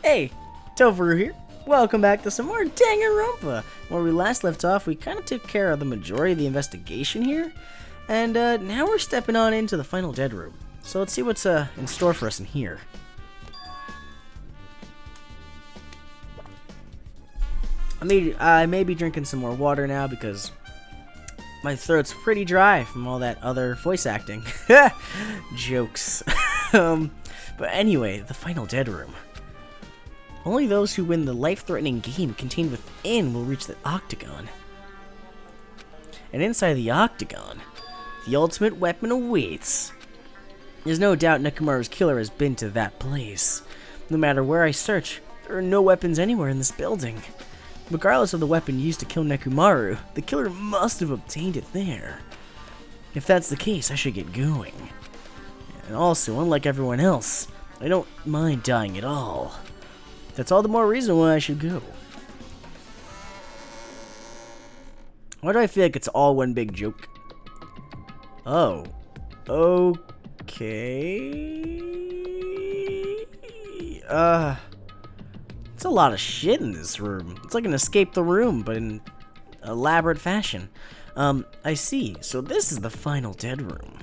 Hey, Tofuru here. Welcome back to some more Danganronpa. Where we last left off, we kind of took care of the majority of the investigation here. And now we're stepping on into the final dead room. So let's see what's in store for us in here. I may be drinking some more water now because my throat's pretty dry from all that other voice acting. Jokes. But anyway, the final dead room. Only those who win the life-threatening game contained within will reach the octagon. And inside the octagon, the ultimate weapon awaits. There's no doubt Nekomaru's killer has been to that place. No matter where I search, there are no weapons anywhere in this building. Regardless of the weapon used to kill Nekomaru, the killer must have obtained it there. If that's the case, I should get going. And also, unlike everyone else, I don't mind dying at all. That's all the more reason why I should go. Why do I feel like it's all one big joke? Oh. Okay. It's a lot of shit in this room. It's like an escape the room, but in elaborate fashion. I see. So this is the final dead room.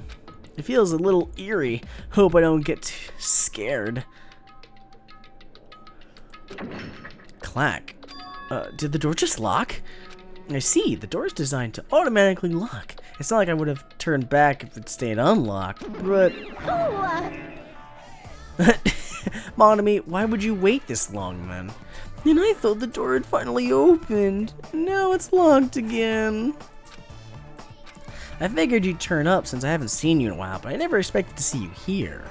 It feels a little eerie. Hope I don't get too scared. Clack. Did the door just lock? I see, the door is designed to automatically lock. It's not like I would have turned back if it stayed unlocked, but... Monami, why would you wait this long, then? And I thought the door had finally opened. Now it's locked again. I figured you'd turn up since I haven't seen you in a while, but I never expected to see you here.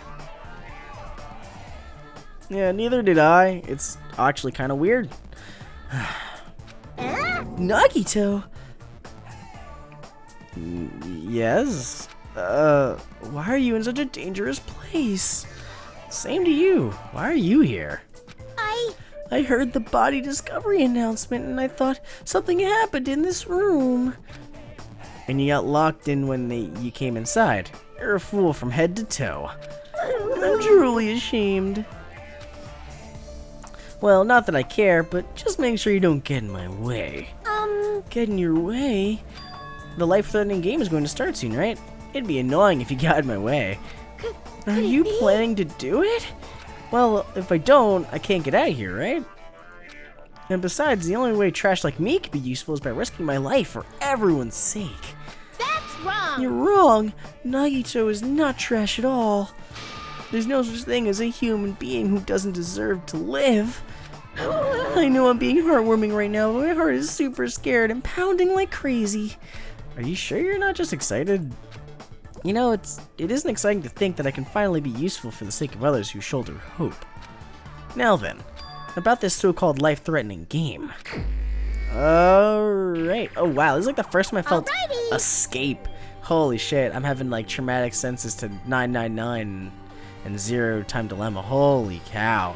Yeah, neither did I. It's actually kind of weird. Nagito! Yes? Why are you in such a dangerous place? Same to you. Why are you here? I heard the body discovery announcement and I thought something happened in this room. And you got locked in when you came inside. You're a fool from head to toe. I'm truly ashamed. Well, not that I care, but just make sure you don't get in my way. Get in your way? The life-threatening game is going to start soon, right? It'd be annoying if you got in my way. Are you planning to do it? Well, if I don't, I can't get out of here, right? And besides, the only way trash like me can be useful is by risking my life for everyone's sake. That's wrong! You're wrong! Nagito is not trash at all. There's no such thing as a human being who doesn't deserve to live. I know I'm being heartwarming right now, but my heart is super scared and pounding like crazy. Are you sure you're not just excited? You know, it isn't exciting to think that I can finally be useful for the sake of others who shoulder hope. Now then, about this so-called life-threatening game. Alright. Oh wow, this is like the first time I felt escape. Holy shit, I'm having like traumatic senses to 999 and Zero Time Dilemma. Holy cow.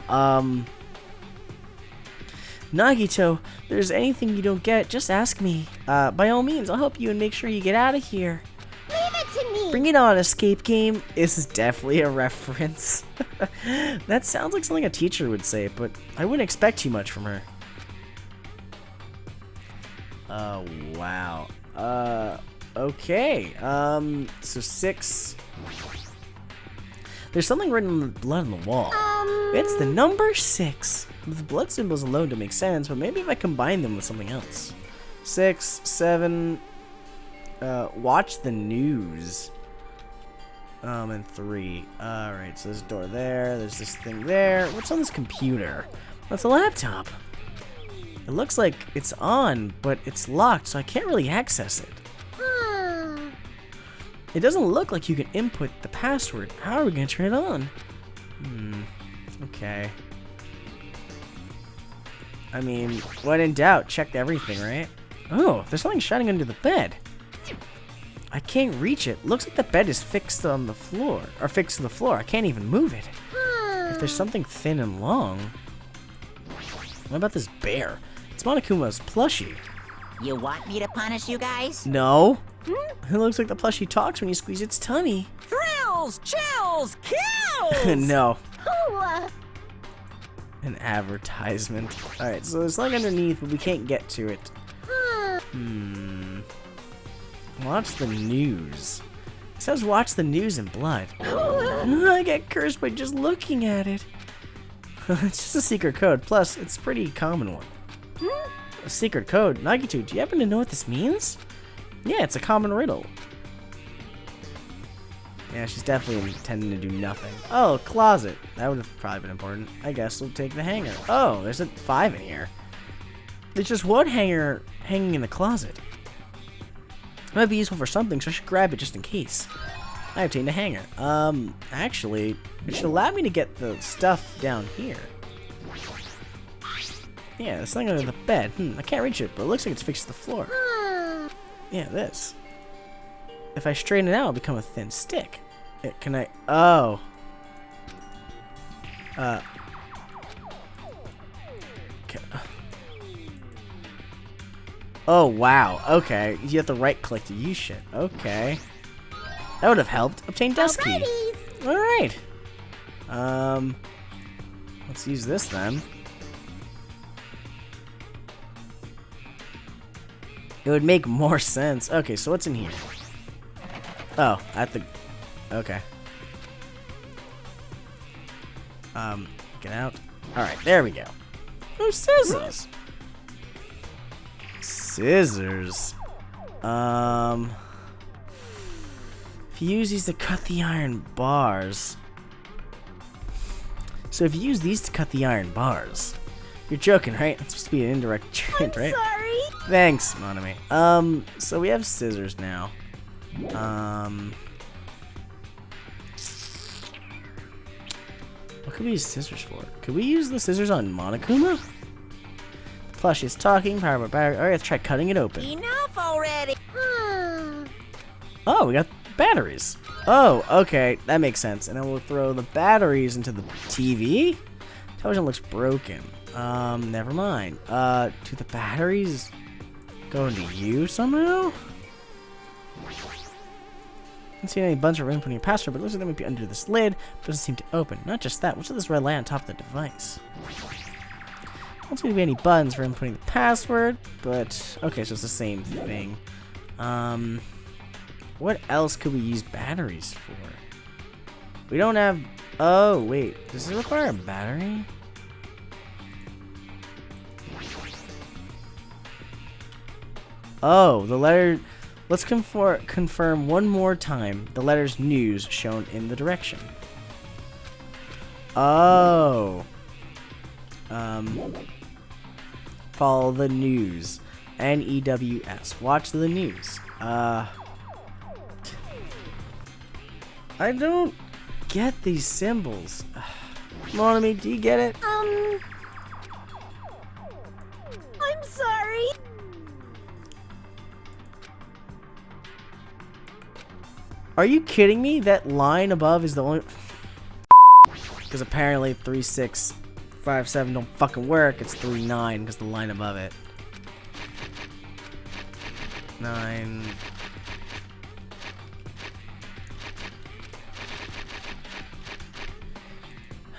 Nagito, if there's anything you don't get, just ask me. By all means, I'll help you and make sure you get out of here. Leave it to me! Bring it on, escape game. This is definitely a reference. That sounds like something a teacher would say, but I wouldn't expect too much from her. Oh, wow. Okay. So 6. There's something written in the blood on the wall. It's the number 6. With the blood symbols alone to make sense, but maybe if I combine them with something else. 6, 7. Watch the news. And 3. Alright, so there's a door there. There's this thing there. What's on this computer? That's a laptop. It looks like it's on, but it's locked, so I can't really access it. It doesn't look like you can input the password. How are we going to turn it on? Okay. I mean, when in doubt, check everything, right? Oh, there's something shining under the bed. I can't reach it. Looks like the bed is fixed on the floor. Or fixed to the floor. I can't even move it. If there's something thin and long. What about this bear? It's Monokuma's plushie. You want me to punish you guys? No. It looks like the plushie talks when you squeeze its tummy. Thrills, chills, kills! No. An advertisement. Alright, so there's something underneath, but we can't get to it. Watch the news. It says watch the news in blood. I get cursed by just looking at it. It's just a secret code. Plus, it's a pretty common one. A secret code? Nagitu, do you happen to know what this means? Yeah, it's a common riddle. Yeah, she's definitely intending to do nothing. Oh, closet. That would have probably been important. I guess we'll take the hanger. Oh, there's a 5 in here. There's just one hanger hanging in the closet. It might be useful for something, so I should grab it just in case. I obtained a hanger. Actually, it should allow me to get the stuff down here. Yeah, there's something under the bed. I can't reach it, but it looks like it's fixed to the floor. Yeah, this. If I straighten it out, it'll become a thin stick. Can I... Oh. Okay. Oh, wow. Okay. You have to right-click to use shit. Okay. That would have helped. Obtain desk key. Alright. Let's use this then. It would make more sense. Okay, so what's in here? Oh, at the... Okay. Get out. Alright, there we go. Oh, scissors! Scissors. If you use these to cut the iron bars... So if you use these to cut the iron bars... You're joking, right? It's supposed to be an indirect hint, right? Sorry. Thanks, Monami. So we have scissors now. What could we use scissors for? Could we use the scissors on Monokuma? The plushie is talking, power by battery. Alright, let's try cutting it open. Enough already. Oh, we got batteries. Oh, okay, that makes sense. And then we'll throw the batteries into the TV? Television looks broken. Never mind. Do the batteries go into you somehow? I don't see any buttons or room putting your password, but it looks like they might be under this lid. Doesn't seem to open. Not just that, what's with this red light on top of the device? Don't seem to be any buttons for inputting the password, but okay, so it's the same thing. What else could we use batteries for? We don't have... Oh, wait. Does it require a battery? Oh, the letter... Let's confirm one more time the letters news shown in the direction. Oh. Follow the news. N-E-W-S. Watch the news. I don't get these symbols. Monami, do you get it? I'm sorry. Are you kidding me? That line above is the only... Because apparently 3, 6, 5, 7 don't fucking work. It's 3, 9 because the line above it. 9...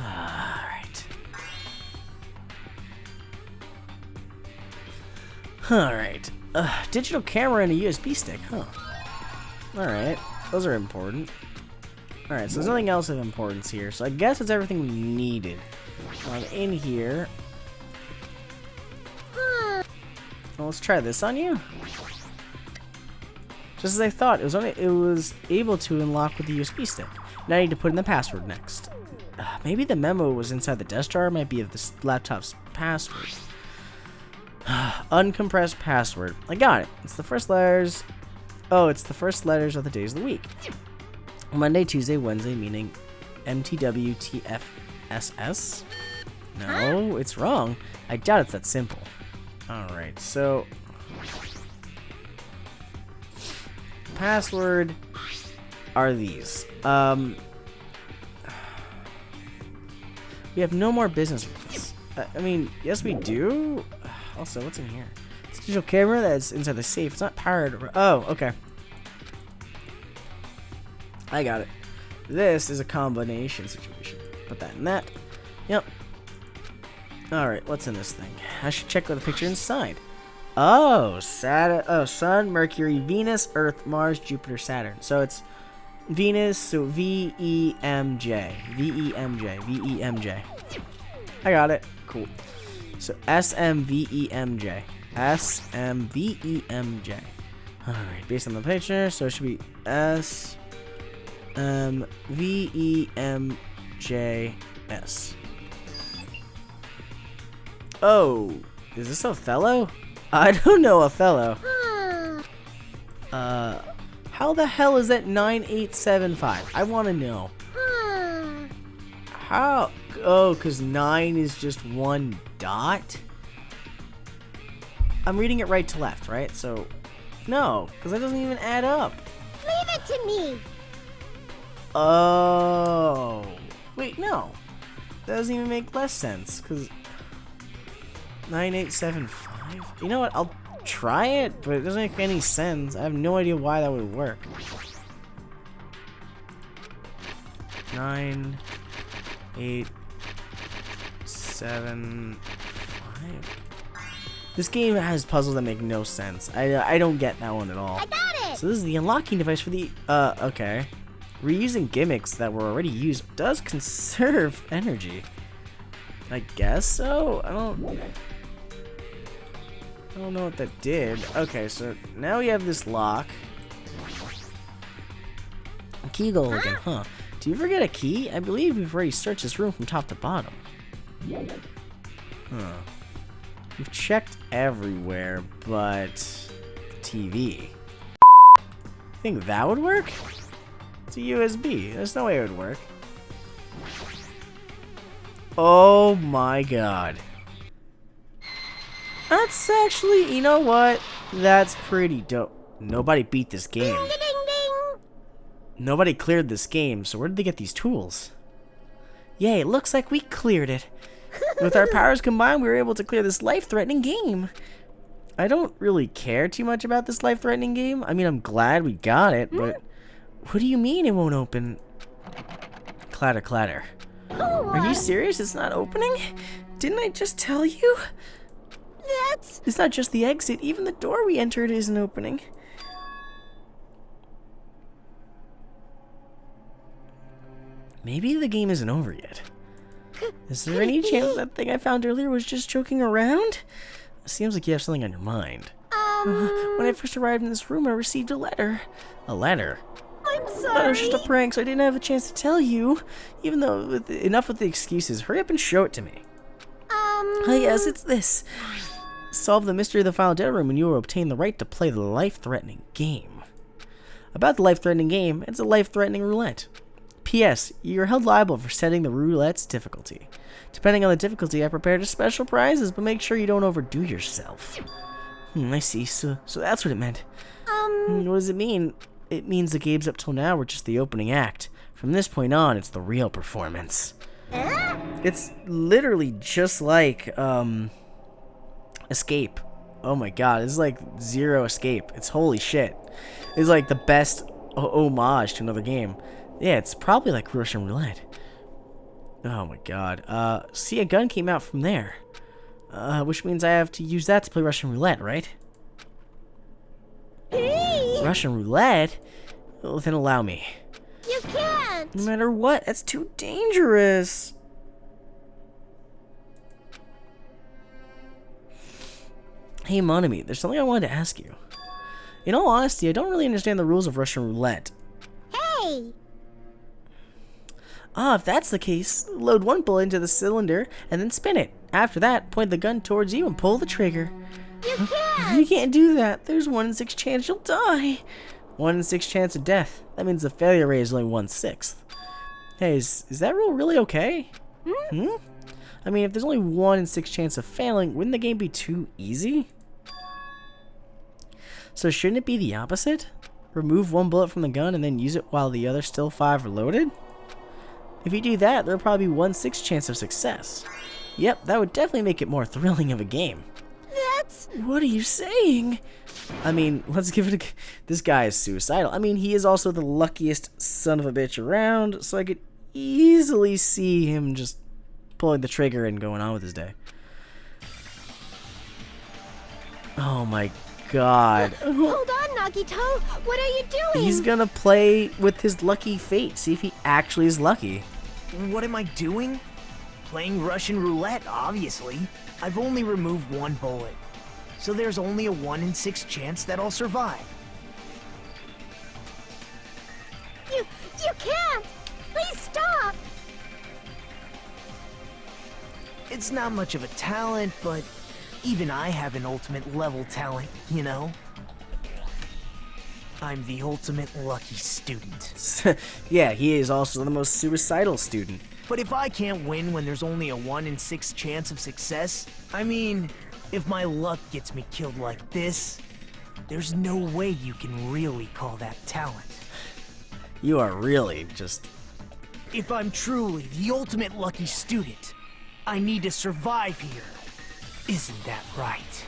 Alright. Alright. Digital camera and a USB stick, huh? Alright. Those are important. Alright, so there's nothing else of importance here. So I guess it's everything we needed. In here. Well, let's try this on you. Just as I thought, it was able to unlock with the USB stick. Now I need to put in the password next. Maybe the memo was inside the desk drawer. It might be of this laptop's password. Uncompressed password. I got it. It's the first letters. Oh, it's the first letters of the days of the week. Monday, Tuesday, Wednesday, meaning MTWTFSS? No, it's wrong. I doubt it's that simple. Alright, so... Password are these. We have no more business with this. I mean, yes we do. Also, what's in here? It's a digital camera that's inside the safe. It's not powered. Oh, okay. I got it. This is a combination situation. Put that in that. Yep. Alright, what's in this thing? I should check the picture inside. Oh, Sun, Mercury, Venus, Earth, Mars, Jupiter, Saturn. So it's Venus, so V-E-M-J. V-E-M-J. V-E-M-J. I got it. Cool. So S-M-V-E-M-J. S-M-V-E-M-J. Alright, based on the picture, so it should be S-M-V-E-M-J-S. Oh, is this Othello? I don't know Othello. How the hell is that 9875? I want to know. How? Oh, because 9 is just one dot? I'm reading it right to left, right? So, no, because that doesn't even add up. Leave it to me. Oh. Wait, no. That doesn't even make less sense, because 9875? You know what? I'll try it, but it doesn't make any sense. I have no idea why that would work. 9, 8, 7, 5. This game has puzzles that make no sense. I don't get that one at all. I got it. So this is the unlocking device for the okay. Reusing gimmicks that were already used does conserve energy. I guess so. I don't know what that did. Okay, so now we have this lock. A key goal again, huh? Do you forget a key? I believe we've already searched this room from top to bottom. Huh. We've checked everywhere, but TV. Think that would work? It's a USB. There's no way it would work. Oh my god. That's actually, you know what? That's pretty dope. Nobody beat this game. Ding, ding, ding. Nobody cleared this game, so where did they get these tools? Yay, it looks like we cleared it. With our powers combined, we were able to clear this life-threatening game. I don't really care too much about this life-threatening game. I mean, I'm glad we got it, but what do you mean it won't open? Clatter, clatter. Are you serious? It's not opening? Didn't I just tell you? It's not just the exit. Even the door we entered isn't opening. Maybe the game isn't over yet. Is there any chance that thing I found earlier was just joking around? Seems like you have something on your mind. When I first arrived in this room, I received a letter. A letter? I'm That sorry. was just a prank, so I didn't have a chance to tell you. Even though, enough with the excuses. Hurry up and show it to me. Oh yes, it's this. Solve the mystery of the final data room and you will obtain the right to play the life-threatening game. About the life-threatening game, it's a life-threatening roulette. P.S. You're held liable for setting the roulette's difficulty. Depending on the difficulty, I prepared special prizes, but make sure you don't overdo yourself. I see. So that's what it meant. What does it mean? It means the games up till now were just the opening act. From this point on, it's the real performance. It's literally just like, Escape. Oh my god, it's like Zero Escape. It's holy shit. It's like the best homage to another game. Yeah, it's probably like Russian roulette. Oh my god. See, a gun came out from there. Which means I have to use that to play Russian roulette, right? Hey, Russian roulette? Well, then allow me. you can't. No matter what, that's too dangerous. Hey, Monami, there's something I wanted to ask you. In all honesty, I don't really understand the rules of Russian roulette. Hey, If that's the case, load one bullet into the cylinder and then spin it. After that, point the gun towards you and pull the trigger. you can't. You can't do that. There's 1 in 6 chance you'll die. 1 in 6 chance of death. That means the failure rate is only 1/6. Hey, is that rule really okay? I mean, if there's only 1 in 6 chance of failing, wouldn't the game be too easy? So shouldn't it be the opposite? Remove 1 bullet from the gun and then use it while the other still 5 are loaded? If you do that, there'll probably be 1/6 chance of success. Yep, that would definitely make it more thrilling of a game. That's What are you saying? I mean, let's give it a... This guy is suicidal. I mean, he is also the luckiest son of a bitch around, so I could easily see him just pulling the trigger and going on with his day. Oh my god. Hold on, Nagito. What are you doing? He's gonna play with his lucky fate, see if he actually is lucky. What am I doing? Playing Russian roulette, obviously. I've only removed one bullet, so there's only a 1 in 6 chance that I'll survive. You can't! Please stop! It's not much of a talent, but even I have an ultimate level talent, you know? I'm the ultimate lucky student. Yeah, he is also the most suicidal student. But if I can't win when there's only a 1 in 6 chance of success, I mean, if my luck gets me killed like this, there's no way you can really call that talent. You are really just... If I'm truly the ultimate lucky student, I need to survive here. Isn't that right?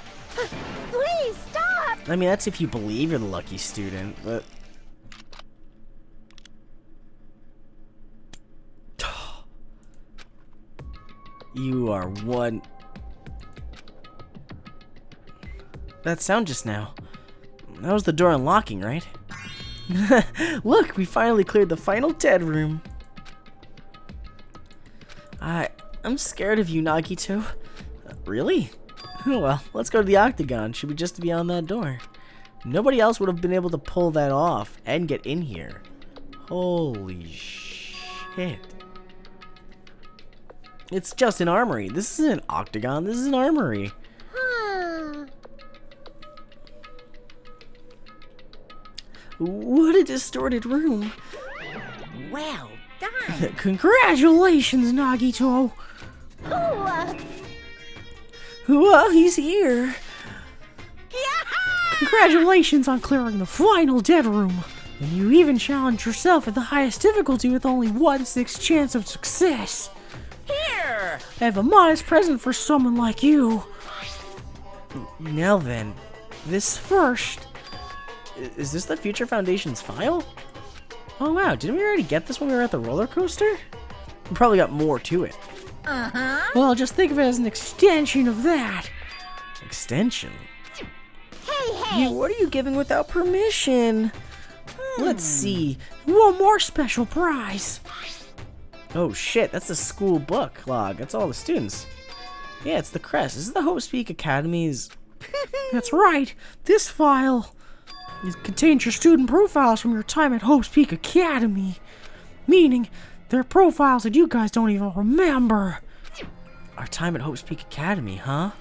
Please stop! I mean, that's if you believe you're the lucky student, but... You are one... That sound just now. That was the door unlocking, right? Look, we finally cleared the final dead room. I'm scared of you, Nagito. Really? Oh well, let's go to the octagon. Should we just be on that door? Nobody else would have been able to pull that off and get in here. Holy shit. It's just an armory. This isn't an octagon, this is an armory. What a distorted room. Well done. Congratulations, Nagito. Ooh, Well, he's here. Congratulations on clearing the final dead room. And you even challenged yourself at the highest difficulty with only 1/6 chance of success. Here. I have a modest present for someone like you. Now then, this first... Is this the Future Foundation's file? Oh wow, didn't we already get this when we were at the roller coaster? We probably got more to it. Uh-huh. Well, just think of it as an extension of that. Extension? hey! What are you giving without permission? Let's see. One more special prize. Oh shit, that's the school book log. That's all the students. Yeah, it's the crest. This is the Hope Speak Academy's... That's right. This file... It contains your student profiles from your time at Hope's Peak Academy. Meaning, they're profiles that you guys don't even remember. Our time at Hope's Peak Academy, huh?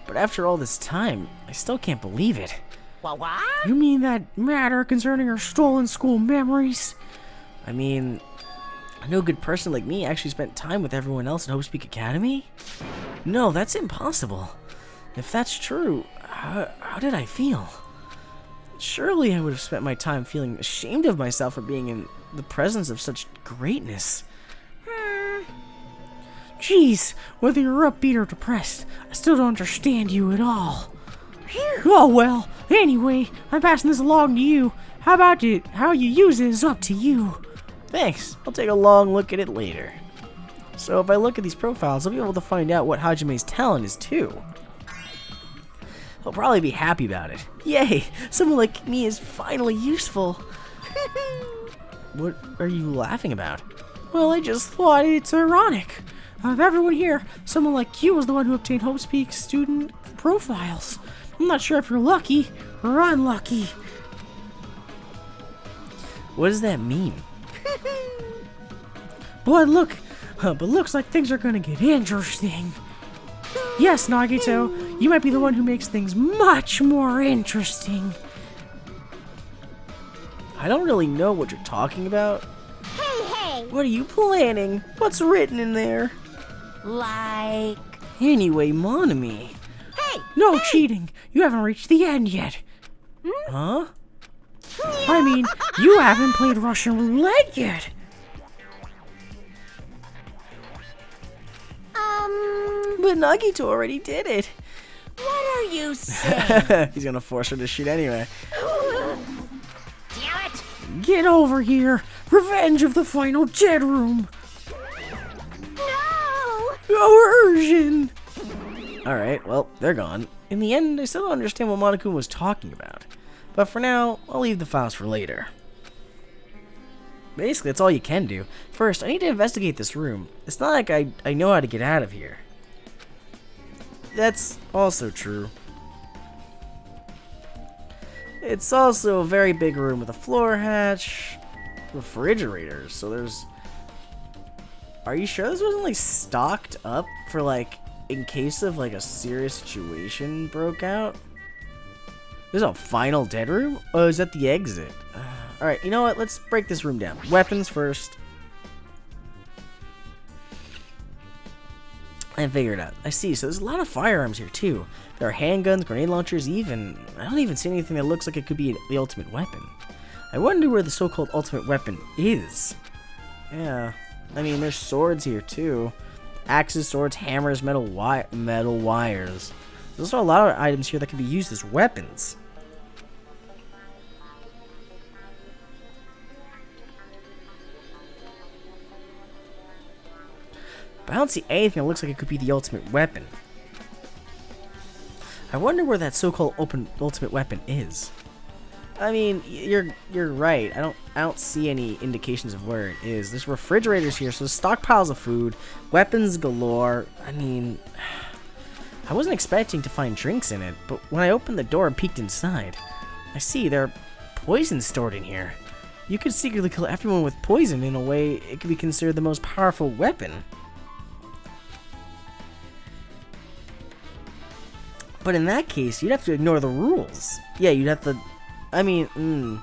But after all this time, I still can't believe it. What? You mean that matter concerning our stolen school memories? I mean, no good person like me actually spent time with everyone else at Hope's Peak Academy? No, that's impossible. If that's true, how did I feel? Surely I would have spent my time feeling ashamed of myself for being in the presence of such greatness. Jeez, whether you're upbeat or depressed, I still don't understand you at all. Oh well, anyway, I'm passing this along to you. How about it? How you use it is up to you. Thanks, I'll take a long look at it later. So if I look at these profiles, I'll be able to find out what Hajime's talent is too. He'll probably be happy about it. Yay! Someone like me is finally useful. What are you laughing about? Well, I just thought it's ironic. Of everyone here, someone like you was the one who obtained Hope's Peak student profiles. I'm not sure if you're lucky or unlucky. What does that mean? But looks like things are gonna get interesting. Yes, Nagito, you might be the one who makes things much more interesting. I don't really know what you're talking about. Hey! What are you planning? What's written in there? Like... Anyway, Monami. Hey! No cheating. You haven't reached the end yet. Huh? I mean, you haven't played Russian roulette yet. But Nagito already did it. What are you saying? He's gonna force her to shoot anyway. Damn it! Get over here. Revenge of the final dead room. No! Coercion. Alright, well, they're gone. In the end, I still don't understand what Monokuma was talking about. But for now, I'll leave the files for later. Basically, that's all you can do. First, I need to investigate this room. It's not like I know how to get out of here. That's also true. It's also a very big room with a floor hatch, refrigerators, so there's... Are you sure this wasn't, like, stocked up for, like, in case of, like, a serious situation broke out? There's a final dead room? Oh, is that the exit? Alright, you know what? Let's break this room down. Weapons first. I figured it out. I see. So there's a lot of firearms here, too. There are handguns, grenade launchers, even... I don't even see anything that looks like it could be the ultimate weapon. I wonder where the so-called ultimate weapon is. Yeah. I mean, there's swords here, too. Axes, swords, hammers, metal wires. There's also a lot of items here that can be used as weapons. But I don't see anything that looks like it could be the ultimate weapon. I wonder where that so-called ultimate weapon is. I mean, you're right. I don't see any indications of where it is. There's refrigerators here, so stockpiles of food, weapons galore. I mean, I wasn't expecting to find drinks in it, but when I opened the door and peeked inside, I see there are poisons stored in here. You could secretly kill everyone with poison. In a way, it could be considered the most powerful weapon. But in that case, you'd have to ignore the rules. Yeah, you'd have to... I mean,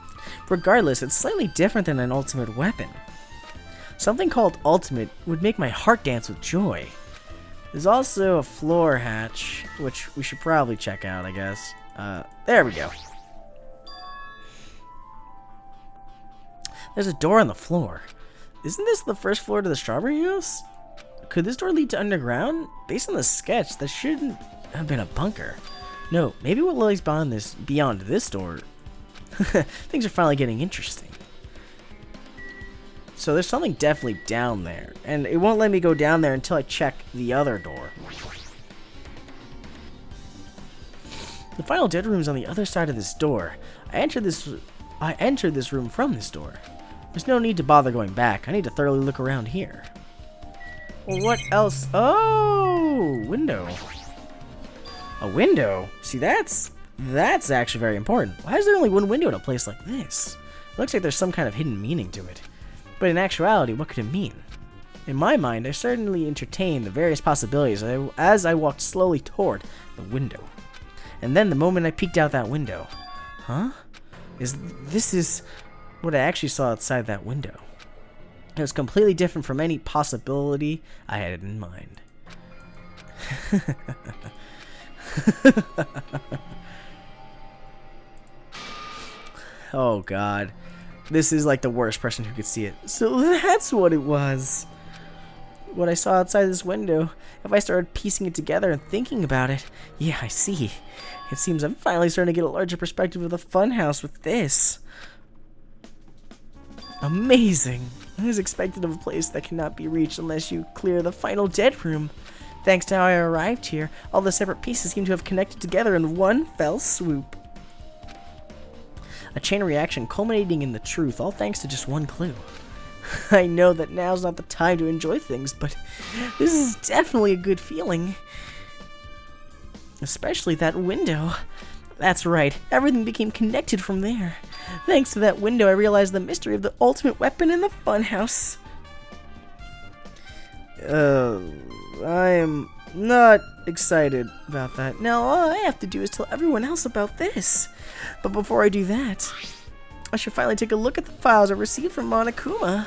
regardless, it's slightly different than an ultimate weapon. Something called ultimate would make my heart dance with joy. There's also a floor hatch, which we should probably check out, I guess. There we go. There's a door on the floor. Isn't this the first floor to the strawberry house? Could this door lead to underground? Based on the sketch, that shouldn't have been a bunker. No, maybe what lies beyond this door. Things are finally getting interesting. So there's something definitely down there, and it won't let me go down there until I check the other door. The final dead room is on the other side of this door. I entered this room from this door. There's no need to bother going back. I need to thoroughly look around here. Well, what else? Oh, window. A window? See, that's actually very important. Why is there only one window in a place like this? It looks like there's some kind of hidden meaning to it. But in actuality, what could it mean? In my mind, I certainly entertained the various possibilities as I walked slowly toward the window. And then the moment I peeked out that window... Huh? This is what I actually saw outside that window. It was completely different from any possibility I had in mind. Oh god. This is like the worst person who could see it. So that's what it was. What I saw outside this window. If I started piecing it together and thinking about it, yeah, I see. It seems I'm finally starting to get a larger perspective of the funhouse with this. Amazing. I was expected of a place that cannot be reached unless you clear the final dead room. Thanks to how I arrived here, all the separate pieces seem to have connected together in one fell swoop. A chain reaction culminating in the truth, all thanks to just one clue. I know that now's not the time to enjoy things, but this is definitely a good feeling. Especially that window. That's right, everything became connected from there. Thanks to that window, I realized the mystery of the ultimate weapon in the funhouse. I am not excited about that. Now all I have to do is tell everyone else about this. But before I do that, I should finally take a look at the files I received from Monokuma.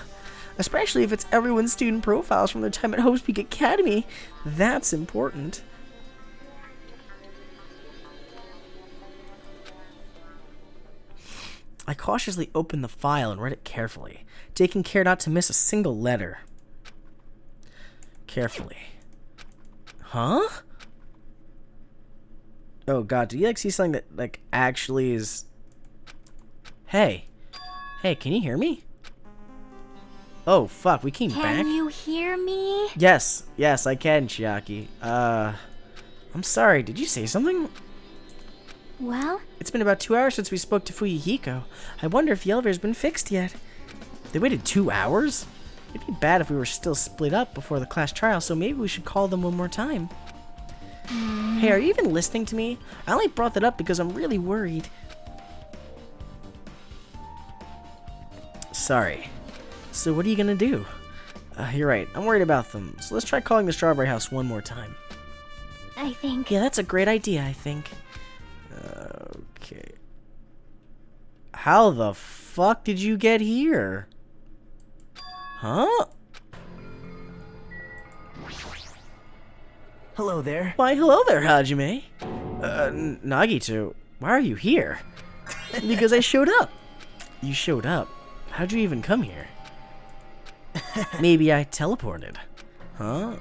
Especially if it's everyone's student profiles from their time at Hope's Peak Academy. That's important. I cautiously opened the file and read it carefully, taking care not to miss a single letter. Carefully. Huh? Oh god, do you like see something that like actually is... Hey. Hey, can you hear me? Oh fuck, we came back? Can you hear me? Yes, I can, Chiaki. I'm sorry, did you say something? Well, It's been about 2 hours since we spoke to Fuyuhiko. I wonder if the elevator's been fixed yet. They waited 2 hours? It'd be bad if we were still split up before the class trial, so maybe we should call them one more time. Hey, are you even listening to me? I only brought that up because I'm really worried. Sorry. So what are you gonna do? You're right, I'm worried about them. So let's try calling the Strawberry House one more time. I think... Yeah, that's a great idea, I think. Okay. How the fuck did you get here? Huh? Hello there. Why, hello there, Hajime. Nagito, why are you here? Because I showed up. You showed up? How'd you even come here? Maybe I teleported. Huh?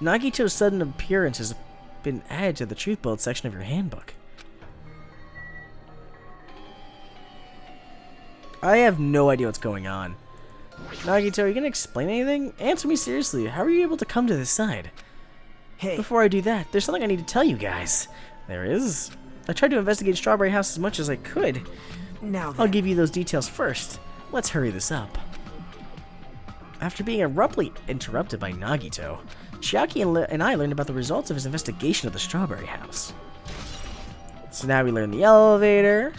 Nagito's sudden appearance has been added to the truth bullet section of your handbook. I have no idea what's going on. Nagito, are you gonna explain anything? Answer me seriously. How are you able to come to this side? Hey. Before I do that, there's something I need to tell you guys. There is. I tried to investigate Strawberry House as much as I could. Now I'll then. give you those details first. Let's hurry this up. After being abruptly interrupted by Nagito, Chiaki and I learned about the results of his investigation of the Strawberry House. So now we learn the elevator.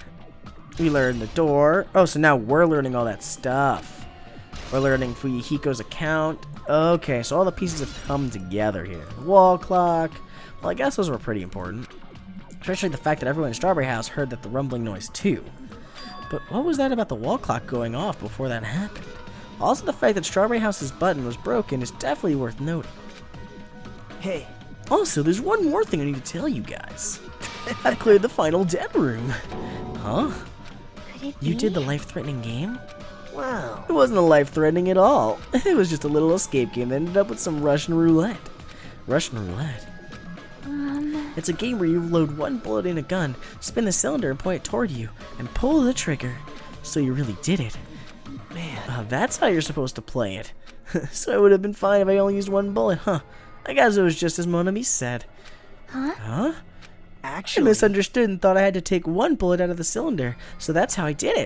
We learn the door. Oh, so now we're learning all that stuff. We're learning Fuyuhiko's account. Okay, so all the pieces have come together here. The wall clock. Well, I guess those were pretty important. Especially the fact that everyone in Strawberry House heard that the rumbling noise too. But what was that about the wall clock going off before that happened? Also, the fact that Strawberry House's button was broken is definitely worth noting. Hey. Also, there's one more thing I need to tell you guys. I've cleared the final dead room. Huh? Could it You be? did the life-threatening game? Wow. It wasn't a life-threatening at all. It was just a little escape game that ended up with some Russian roulette. Russian roulette? It's a game where you load one bullet in a gun, spin the cylinder and point it toward you, and pull the trigger. So you really did it. Man. That's how you're supposed to play it. So it would have been fine if I only used one bullet, huh? I guess it was just as Monami said. Huh? Huh? I Actually. misunderstood and thought I had to take one bullet out of the cylinder, so that's how I did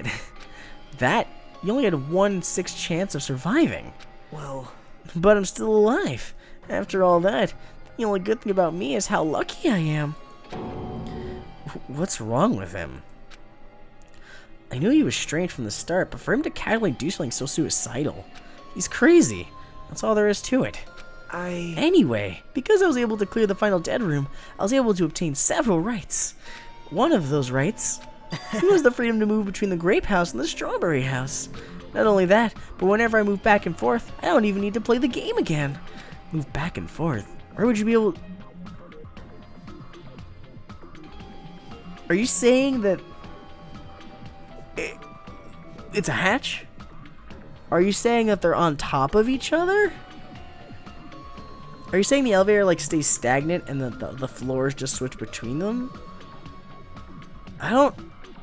it. You only had a 1 in 6 chance of surviving. Well. But I'm still alive. After all that, the only good thing about me is how lucky I am. What's wrong with him? I knew he was strange from the start, but for him to casually do something so suicidal, he's crazy. That's all there is to it. Anyway, because I was able to clear the final dead room, I was able to obtain several rights. One of those rights was the freedom to move between the Grape House and the Strawberry House. Not only that, but whenever I move back and forth, I don't even need to play the game again. Move back and forth? Where would you be able... Are you saying that... It's a hatch? Are you saying that they're on top of each other? Are you saying the elevator like stays stagnant and the floors just switch between them? I don't...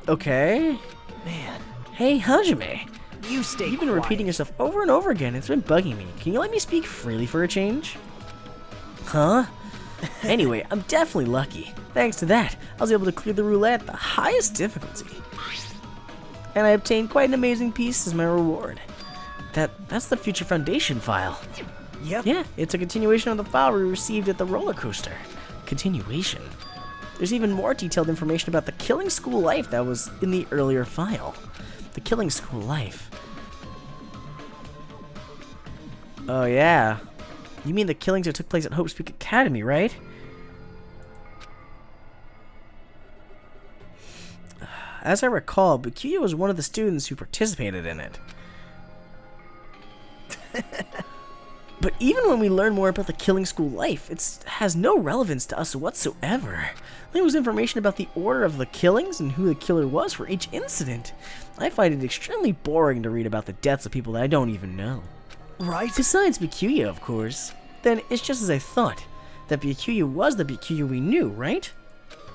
Okay. Man. Hey, Hajime. You stay You've been quiet. repeating yourself over and over again. It's been bugging me. Can you let me speak freely for a change? Huh? Anyway, I'm definitely lucky. Thanks to that, I was able to clear the roulette at the highest difficulty. And I obtained quite an amazing piece as my reward. That's the Future Foundation file. Yep. Yeah, it's a continuation of the file we received at the roller coaster. Continuation. There's even more detailed information about the Killing School Life that was in the earlier file. The Killing School Life. Oh yeah. You mean the killings that took place at Hope's Peak Academy, right? As I recall, Bikuya was one of the students who participated in it. But even when we learn more about the Killing School Life, it has no relevance to us whatsoever. There was information about the order of the killings and who the killer was for each incident. I find it extremely boring to read about the deaths of people that I don't even know. Right? Besides Bikuya, of course. Then it's just as I thought. That Bikuya was the Bikuya we knew, right?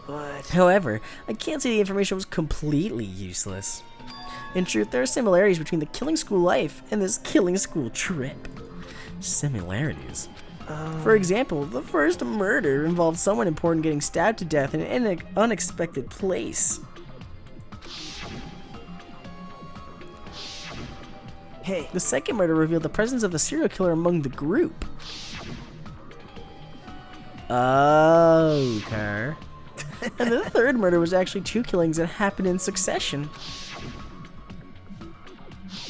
But... However, I can't say the information was completely useless. In truth, there are similarities between the Killing School Life and this Killing School trip. Similarities? For example, the first murder involved someone important getting stabbed to death in an unexpected place. Hey, The second murder revealed the presence of a serial killer among the group. Okay. And the third murder was actually 2 killings that happened in succession.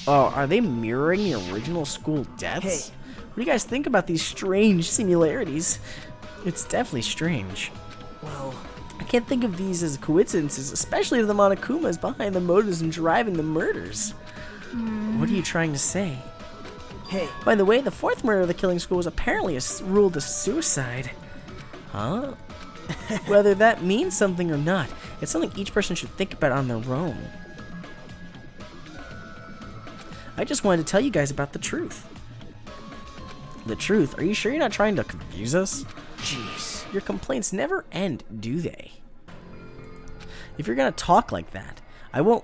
Oh, are they mirroring the original school deaths? Hey. What do you guys think about these strange similarities? It's definitely strange. well, I can't think of these as coincidences, especially if the Monokuma is behind the motives and driving the murders. What are you trying to say? hey, By the way, the fourth murder of the killing school was apparently ruled a suicide. Huh? Whether that means something or not, it's something each person should think about on their own. I just wanted to tell you guys about the truth. The truth? Are you sure you're not trying to confuse us? jeez. Your complaints never end, do they? If you're gonna talk like that, I won't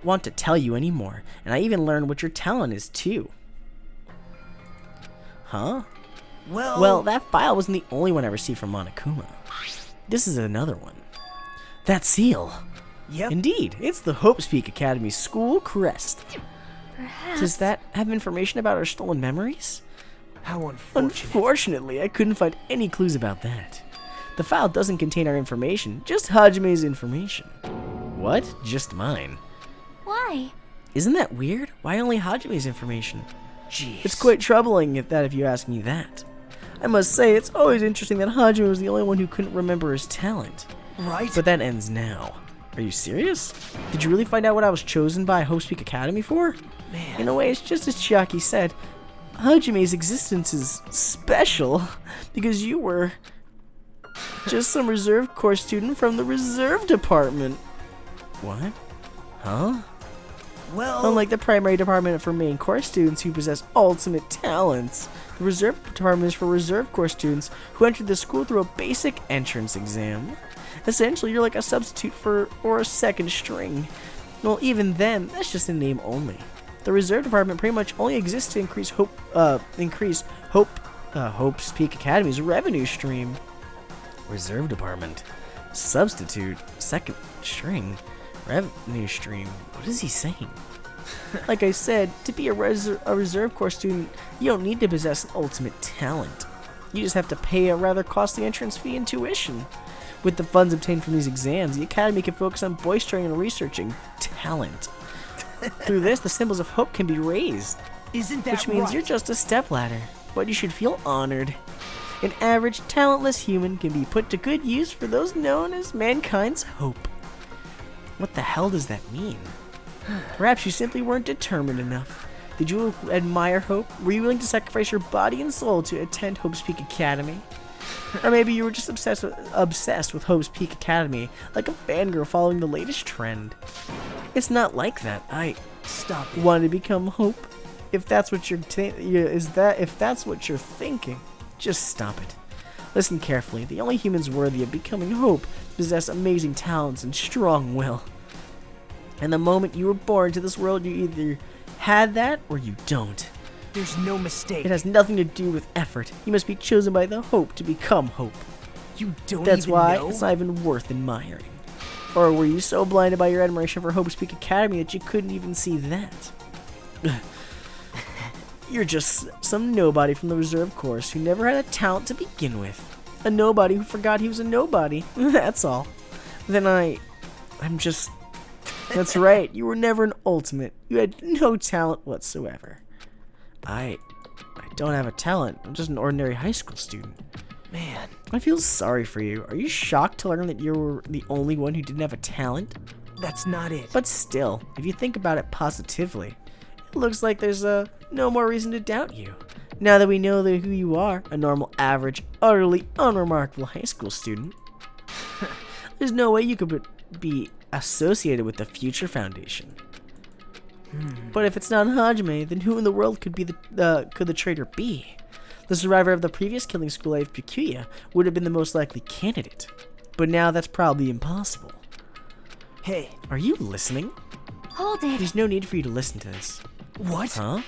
want to tell you anymore, and I even learned what your talent is too. Huh? Well, that file wasn't the only one I received from Monokuma. This is another one. That seal. Yep. Indeed, it's the Hope's Peak Academy school crest. Perhaps. Does that have information about our stolen memories? How unfortunate. Unfortunately, I couldn't find any clues about that. The file doesn't contain our information, just Hajime's information. What? Just mine? Why? Isn't that weird? Why only Hajime's information? Jeez. It's quite troubling if you ask me that. I must say, it's always interesting that Hajime was the only one who couldn't remember his talent. right. But that ends now. Are you serious? Did you really find out what I was chosen by Hope's Peak Academy for? Man. In a way, it's just as Chiaki said. Hajime's existence is special because you were just some reserve corps student from the reserve department. What? Huh? Well, Unlike the primary department for main corps students who possess ultimate talents, the reserve department is for reserve corps students who entered the school through a basic entrance exam. Essentially, you're like a substitute or a second string. Well, even then, that's just a name only. The reserve department pretty much only exists to increase Hope's Peak Academy's revenue stream. Reserve department, substitute, second string, revenue stream. What is he saying? Like I said, to be a reserve corps student, you don't need to possess an ultimate talent. You just have to pay a rather costly entrance fee and tuition. With the funds obtained from these exams, the academy can focus on bolstering and researching talent. Through this, the symbols of hope can be raised, isn't that which means right? you're just a stepladder, but you should feel honored. An average, talentless human can be put to good use for those known as mankind's hope. What the hell does that mean? Perhaps you simply weren't determined enough. Did you admire Hope? Were you willing to sacrifice your body and soul to attend Hope's Peak Academy? Or maybe you were just obsessed with Hope's Peak Academy, like a fangirl following the latest trend. It's not like that. I Stop it. wanted to become Hope. If that's what you're thinking, just stop it. Listen carefully. The only humans worthy of becoming Hope possess amazing talents and strong will. And the moment you were born to this world, you either had that or you don't. There's no mistake. It has nothing to do with effort. You must be chosen by the Hope to become Hope. You don't That's even why know? it's not even worth admiring. Or were you so blinded by your admiration for Hope's Peak Academy that you couldn't even see that? You're just some nobody from the reserve corps who never had a talent to begin with. A nobody who forgot he was a nobody. That's all. Then I'm just... That's right, you were never an ultimate. You had no talent whatsoever. I don't have a talent. I'm just an ordinary high school student. Man, I feel sorry for you. Are you shocked to learn that you were the only one who didn't have a talent? that's not it. But still, if you think about it positively, it looks like there's no more reason to doubt you. Now that we know who you are, a normal, average, utterly unremarkable high school student, there's no way you could be associated with the Future Foundation. But if it's not Hajime, then who in the world could the traitor be? The survivor of the previous killing school life, Pikuya, would have been the most likely candidate. But now that's probably impossible. Hey, Are you listening? Hold it. There's no need for you to listen to this. what? Huh?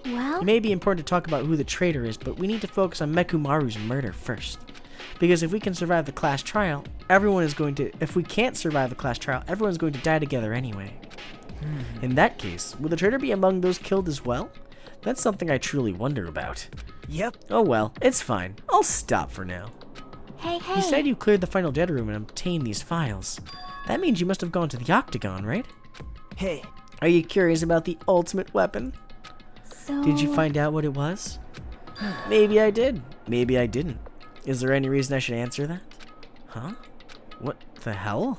Well, It may be important to talk about who the traitor is, but we need to focus on Mekumaru's murder first. Because if we can survive the class trial, if we can't survive the class trial, everyone's going to die together anyway. In that case, will the traitor be among those killed as well? That's something I truly wonder about. Yep. Oh well, it's fine. I'll stop for now. hey. You said you cleared the final dead room and obtained these files. That means you must have gone to the Octagon, right? Hey, Are you curious about the ultimate weapon? So... Did you find out what it was? Maybe I did. Maybe I didn't. Is there any reason I should answer that? Huh? What the hell?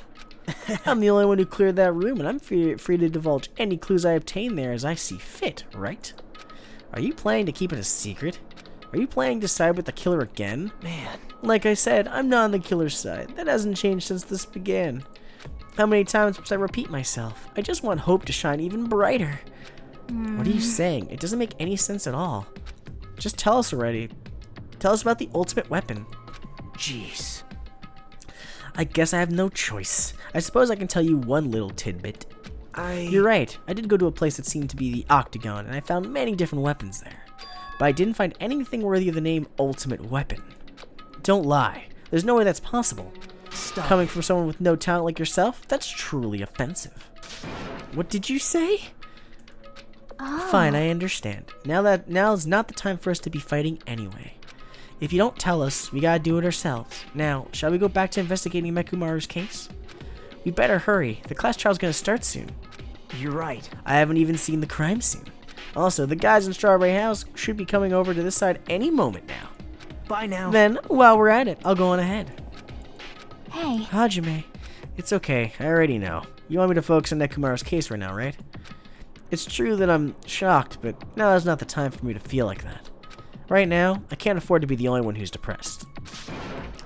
I'm the only one who cleared that room, and I'm free to divulge any clues I obtain there as I see fit, right? Are you planning to keep it a secret? Are you planning to side with the killer again? man. Like I said, I'm not on the killer's side. That hasn't changed since this began. How many times must I repeat myself? I just want hope to shine even brighter. What are you saying? It doesn't make any sense at all. Just tell us already. Tell us about the ultimate weapon. Jeez. I guess I have no choice. I suppose I can tell you one little tidbit. You're right. I did go to a place that seemed to be the Octagon, and I found many different weapons there. But I didn't find anything worthy of the name Ultimate Weapon. Don't lie. There's no way that's possible. Stop. Coming from someone with no talent like yourself, that's truly offensive. What did you say? Fine, I understand. Now's not the time for us to be fighting anyway. If you don't tell us, we gotta do it ourselves. Now, shall we go back to investigating Mekumaru's case? We better hurry. The class trial's gonna start soon. You're right. I haven't even seen the crime scene. Also, the guys in Strawberry House should be coming over to this side any moment now. Bye now. Then, while we're at it, I'll go on ahead. Hey, Hajime, it's okay. I already know. You want me to focus on Nekumaru's case right now, right? It's true that I'm shocked, but now's not the time for me to feel like that. Right now, I can't afford to be the only one who's depressed.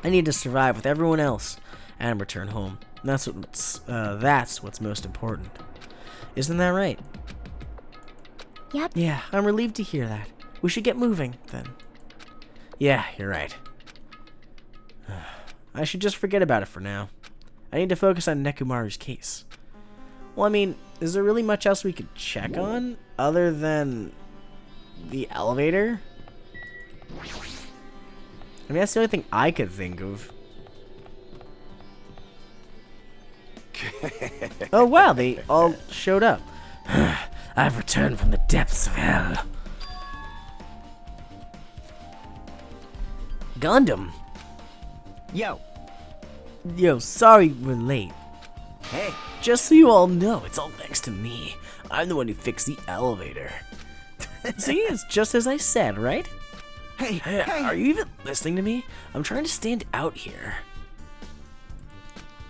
I need to survive with everyone else and return home. That's what's most important. Isn't that right? yep. Yeah, I'm relieved to hear that. We should get moving, then. Yeah, you're right. I should just forget about it for now. I need to focus on Nekumaru's case. Well, I mean, is there really much else we could check on other than the elevator? I mean, that's the only thing I could think of. Oh wow, they all showed up. I've returned from the depths of hell. Gundam. Yo, sorry we're late. Hey. Just so you all know, it's all thanks to me. I'm the one who fixed the elevator. See, it's just as I said, right? Hey. Are you even listening to me? I'm trying to stand out here.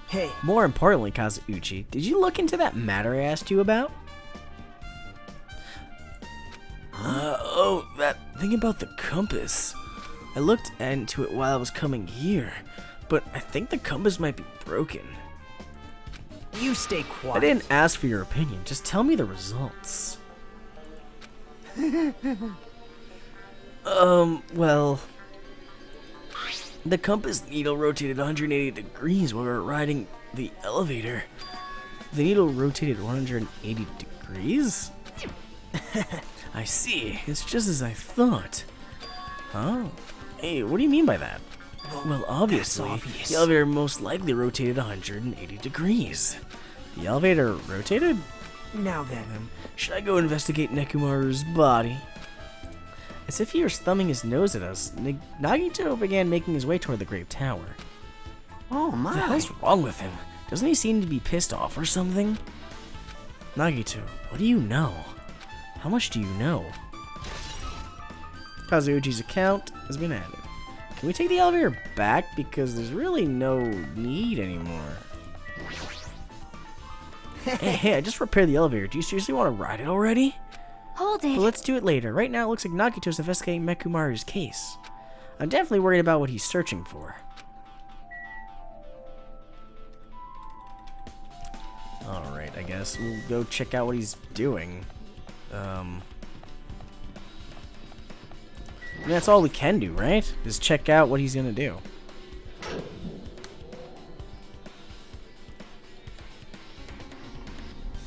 Hey. More importantly, Kazuuchi, did you look into that matter I asked you about? Oh, that thing about the compass. I looked into it while I was coming here, but I think the compass might be broken. You stay quiet. I didn't ask for your opinion, just tell me the results. Well, the compass needle rotated 180 degrees while we were riding the elevator. The needle rotated 180 degrees? I see. It's just as I thought. Huh? Hey, what do you mean by that? Well, obviously, obvious. the elevator most likely rotated 180 degrees. The elevator rotated? Now then. Should I go investigate Nekumaru's body? As if he was thumbing his nose at us, Nagito began making his way toward the Great Tower. Oh What the hell's wrong with him? Doesn't he seem to be pissed off or something? Nagito, what do you know? How much do you know? Kazuuchi's account has been added. Can we take the elevator back? Because there's really no need anymore. Hey, I just repaired the elevator. Do you seriously want to ride it already? Hold it. But let's do it later. Right now, it looks like Nagito's investigating Mekumaru's case. I'm definitely worried about what he's searching for. Alright, I guess we'll go check out what he's doing. I mean, that's all we can do, right? Is check out what he's gonna do.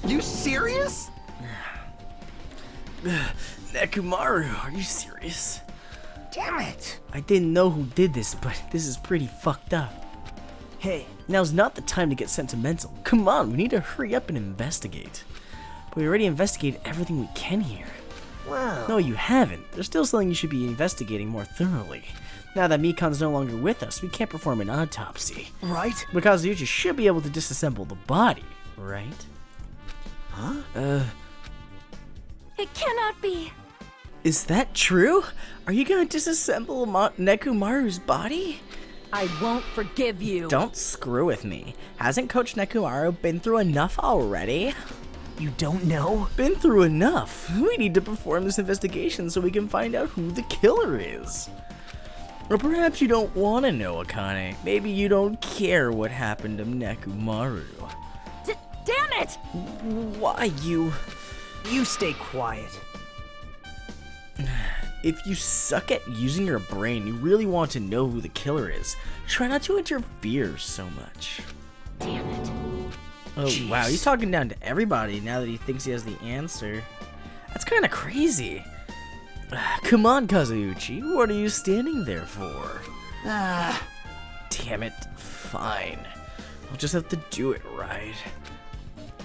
You serious? Nekomaru, are you serious? Damn it! I didn't know who did this, but this is pretty fucked up. Hey, Now's not the time to get sentimental. Come on, we need to hurry up and investigate. But we already investigated everything we can here. wow. No, you haven't. There's still something you should be investigating more thoroughly. Now that Mikan's no longer with us, we can't perform an autopsy. Right? But Kazuuchi should be able to disassemble the body, right? Huh? It cannot be. Is that true? Are you gonna disassemble Nekomaru's body? I won't forgive you. Don't screw with me. Hasn't Coach Nekomaru been through enough already? You don't know? Been through enough. We need to perform this investigation so we can find out who the killer is. Or perhaps you don't want to know, Akane. Maybe you don't care what happened to Nekomaru. Damn it! Why you... You stay quiet. If you suck at using your brain, you really want to know who the killer is. Try not to interfere so much. Damn it. Oh, Jeez. wow, he's talking down to everybody now that he thinks he has the answer. That's kind of crazy. Come on, Kazuuchi, what are you standing there for? Ah, Damn it, fine. I'll just have to do it right.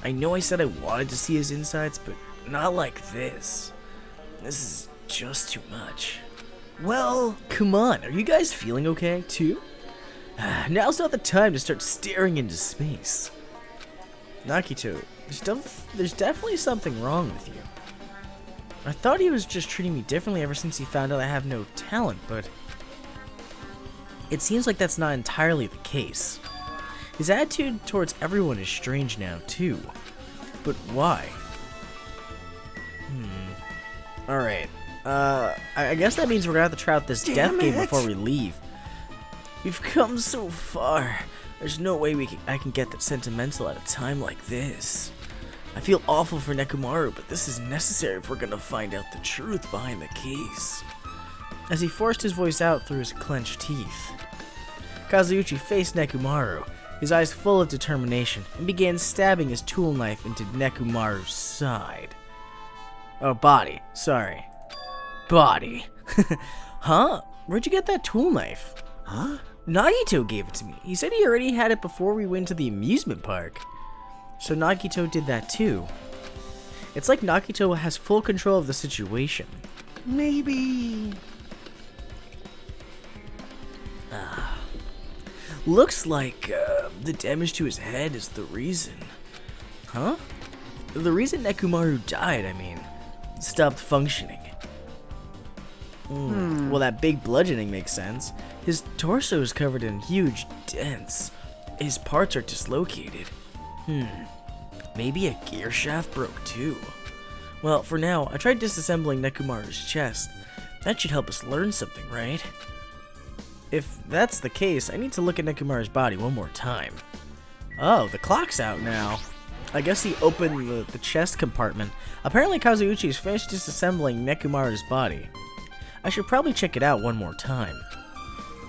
I know I said I wanted to see his insides, but not like this. This is just too much. well, Come on, are you guys feeling okay, too? Now's not the time to start staring into space. Nakito, there's definitely something wrong with you. I thought he was just treating me differently ever since he found out I have no talent, but it seems like that's not entirely the case. His attitude towards everyone is strange now, too. But why? Alright. I guess that means we're gonna have to try out this death Damn game it. before we leave. We've come so far. There's no way I can get that sentimental at a time like this. I feel awful for Nekomaru, but this is necessary if we're gonna find out the truth behind the case. As he forced his voice out through his clenched teeth, Kazuuchi faced Nekomaru, his eyes full of determination, and began stabbing his tool knife into Nekomaru's side. Oh, body. Sorry. Body. Huh? Where'd you get that tool knife? huh? Nagito gave it to me. He said he already had it before we went to the amusement park. So Nagito did that too. It's like Nagito has full control of the situation. Maybe. Looks like the damage to his head is the reason. Huh? The reason Nekomaru died, I mean. Stopped functioning. Well, that big bludgeoning makes sense. His torso is covered in huge dents. His parts are dislocated. Maybe a gear shaft broke too. Well, for now, I tried disassembling Nekomaru's chest. That should help us learn something, right? If that's the case, I need to look at Nekomaru's body one more time. Oh, the clock's out now. I guess he opened the chest compartment. Apparently Kazuuchi is finished disassembling Nekomaru's body. I should probably check it out one more time.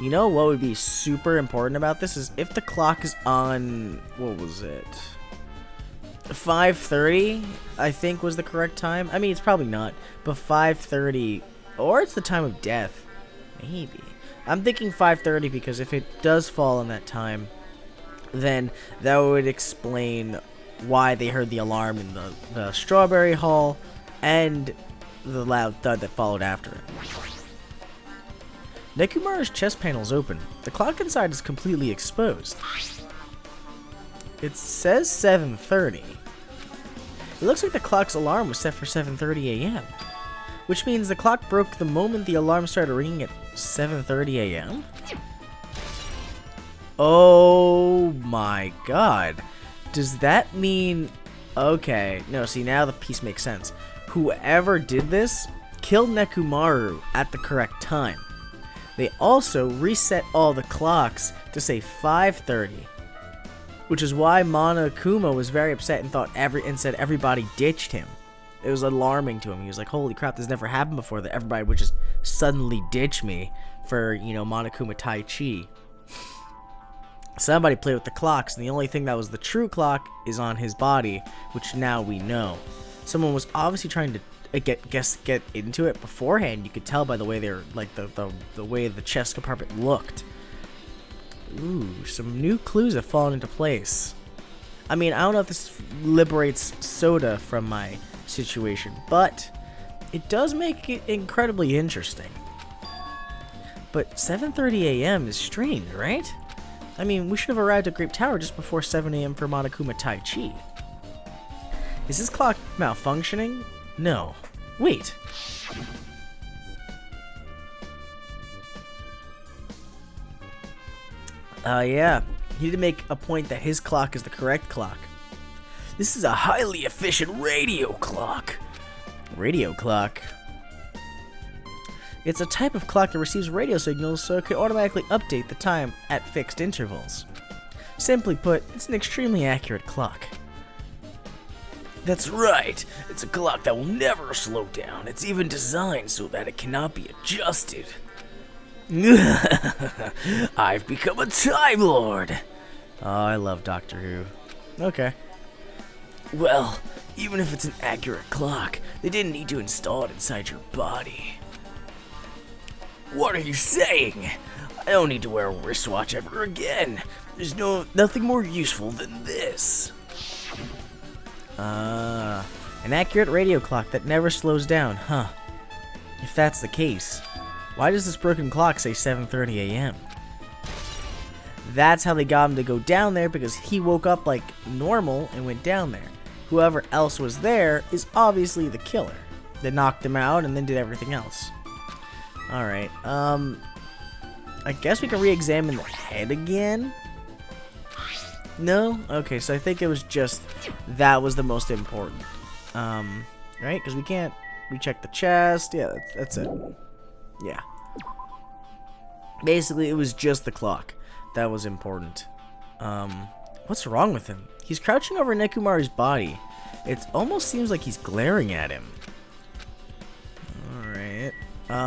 You know what would be super important about this is if the clock is on, what was it? 5:30, I think was the correct time. I mean, it's probably not, but 5:30, or it's the time of death. Maybe. I'm thinking 5:30 because if it does fall in that time, then that would explain why they heard the alarm in the strawberry hall and the loud thud that followed after it. Nekomaru's chest panel is open. The clock inside is completely exposed. It says 7:30. It looks like the clock's alarm was set for 7:30 a.m. Which means the clock broke the moment the alarm started ringing at 7:30 a.m.? Oh my god. Does that mean... Okay, no, see, now the piece makes sense. Whoever did this killed Nekomaru at the correct time. They also reset all the clocks to say 5:30, which is why Monokuma was very upset and said everybody ditched him. It was alarming to him. He was like, "Holy crap, this never happened before that everybody would just suddenly ditch me for, Monokuma Tai Chi." Somebody played with the clocks, and the only thing that was the true clock is on his body, which now we know. Someone was obviously trying to get into it beforehand. You could tell by the way they're like the way the chest compartment looked. Ooh, some new clues have fallen into place. I mean, I don't know if this liberates Soda from my situation, but it does make it incredibly interesting. But 7:30 a.m. is strange, right? I mean, we should have arrived at Grape Tower just before 7 a.m. for Monokuma Tai Chi. Is this clock malfunctioning? No. Wait. Yeah. He did make a point that his clock is the correct clock. This is a highly efficient radio clock. Radio clock? It's a type of clock that receives radio signals so it can automatically update the time at fixed intervals. Simply put, it's an extremely accurate clock. That's right. It's a clock that will never slow down. It's even designed so that it cannot be adjusted. I've become a Time Lord. Oh, I love Doctor Who. Okay. Well, even if it's an accurate clock, they didn't need to install it inside your body. What are you saying? I don't need to wear a wristwatch ever again. There's nothing more useful than this. An accurate radio clock that never slows down, huh? If that's the case, why does this broken clock say 7:30 a.m.? That's how they got him to go down there, because he woke up like normal and went down there. Whoever else was there is obviously the killer that knocked him out and then did everything else. Alright, I guess we can re-examine the head again? No? Okay, so I think it was just that was the most important. Right? Because we can't recheck the chest. Yeah, that's it. Yeah. Basically, it was just the clock that was important. What's wrong with him? He's crouching over Nekomaru's body. It almost seems like he's glaring at him. Alright.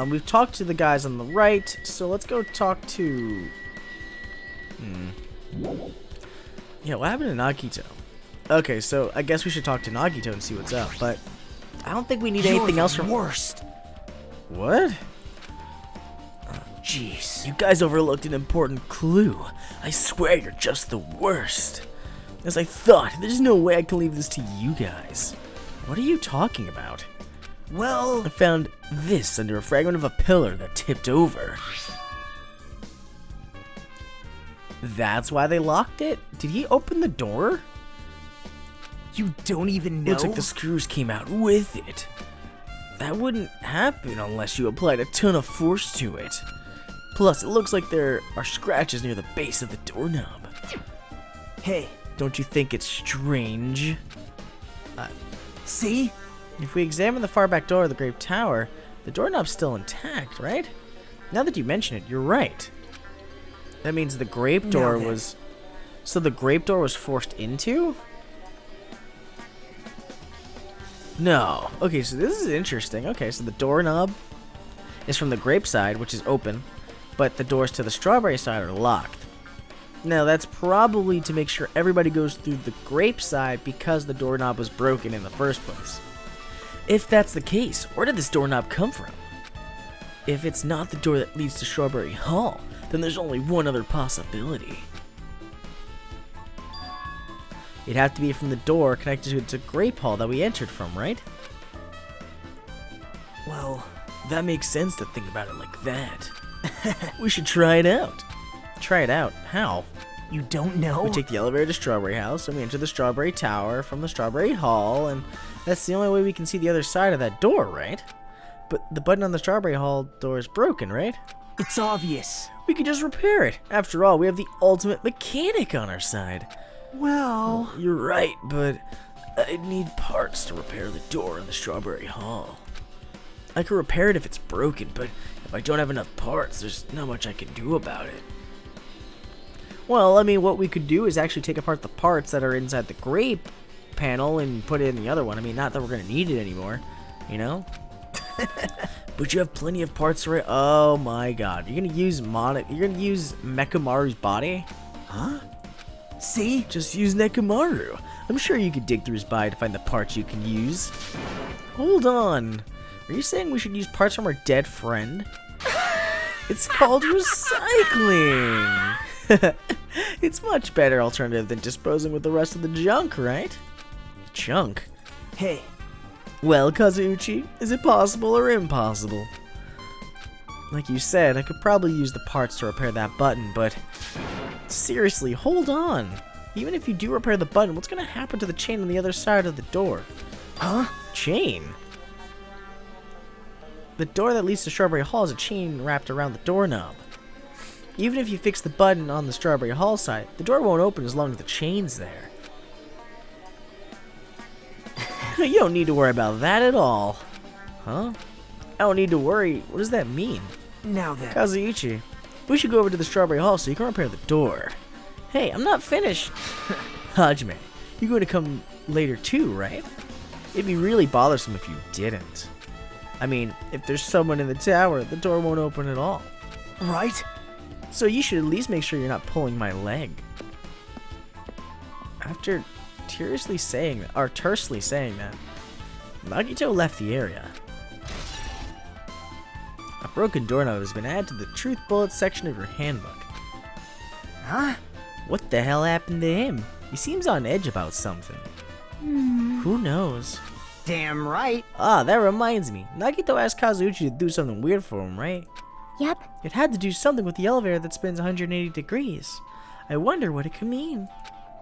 We've talked to the guys on the right, so let's go talk to... Yeah, what happened to Nagito? Okay, so I guess we should talk to Nagito and see what's up, but I don't think we need anything else from... worst. What? Jeez. You guys overlooked an important clue. I swear you're just the worst. As I thought, there's no way I can leave this to you guys. What are you talking about? Well... I found this under a fragment of a pillar that tipped over. That's why they locked it? Did he open the door? You don't even know? Looks like the screws came out with it. That wouldn't happen unless you applied a ton of force to it. Plus, it looks like there are scratches near the base of the doorknob. Hey. Don't you think it's strange? See? If we examine the far back door of the Grape Tower, the doorknob's still intact, right? Now that you mention it, you're right. That means the grape door was... So the grape door was forced into? No. Okay, so this is interesting. Okay, so the doorknob is from the grape side, which is open, but the doors to the strawberry side are locked. Now, that's probably to make sure everybody goes through the grape side because the doorknob was broken in the first place. If that's the case, where did this doorknob come from? If it's not the door that leads to Strawberry Hall, then there's only one other possibility. It'd have to be from the door connected to Grape Hall that we entered from, right? Well, that makes sense to think about it like that. We should try it out. Try it out? How? You don't know? We take the elevator to Strawberry House, and we enter the Strawberry Tower from the Strawberry Hall, and that's the only way we can see the other side of that door, right? But the button on the Strawberry Hall door is broken, right? It's obvious. We could just repair it. After all, we have the ultimate mechanic on our side. Well... You're right, but I'd need parts to repair the door in the Strawberry Hall. I could repair it if it's broken, but if I don't have enough parts, there's not much I can do about it. Well, I mean, what we could do is actually take apart the parts that are inside the grape panel and put it in the other one. I mean, not that we're going to need it anymore, you know? But you have plenty of parts right. Oh my god. You're going to use Mechamaru's body? Huh? See? Just use Nekomaru. I'm sure you could dig through his body to find the parts you can use. Hold on. Are you saying we should use parts from our dead friend? It's called recycling. It's much better alternative than disposing with the rest of the junk, right? Junk? Hey. Well, Kazuuchi, is it possible or impossible? Like you said, I could probably use the parts to repair that button, but seriously, hold on. Even if you do repair the button, what's gonna happen to the chain on the other side of the door? Huh? Chain? The door that leads to Strawberry Hall is a chain wrapped around the doorknob. Even if you fix the button on the Strawberry Hall side, the door won't open as long as the chain's there. You don't need to worry about that at all. Huh? I don't need to worry. What does that mean? Now then. Kazuuchi, we should go over to the Strawberry Hall so you can repair the door. Hey, I'm not finished. Hajime, you're going to come later too, right? It'd be really bothersome if you didn't. I mean, if there's someone in the tower, the door won't open at all. Right? So you should at least make sure you're not pulling my leg. After tersely saying that, Nagito left the area. A broken doorknob has been added to the Truth Bullet section of your handbook. Huh? What the hell happened to him? He seems on edge about something. Who knows? Damn right. Ah, that reminds me. Nagito asked Kazuuchi to do something weird for him, right? Yep. It had to do something with the elevator that spins 180 degrees. I wonder what it could mean.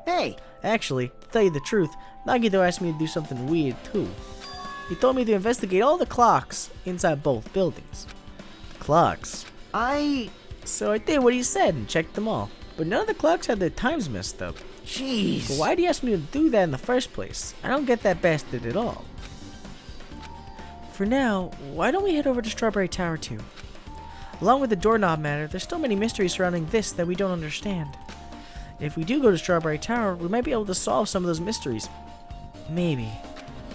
Hey. Actually, to tell you the truth, Nagito asked me to do something weird too. He told me to investigate all the clocks inside both buildings. The clocks. So I did what he said and checked them all. But none of the clocks had their times messed up. Jeez. But why did he ask me to do that in the first place? I don't get that bastard at all. For now, why don't we head over to Strawberry Tower too? Along with the doorknob matter, there's still many mysteries surrounding this that we don't understand. If we do go to Strawberry Tower, we might be able to solve some of those mysteries. Maybe.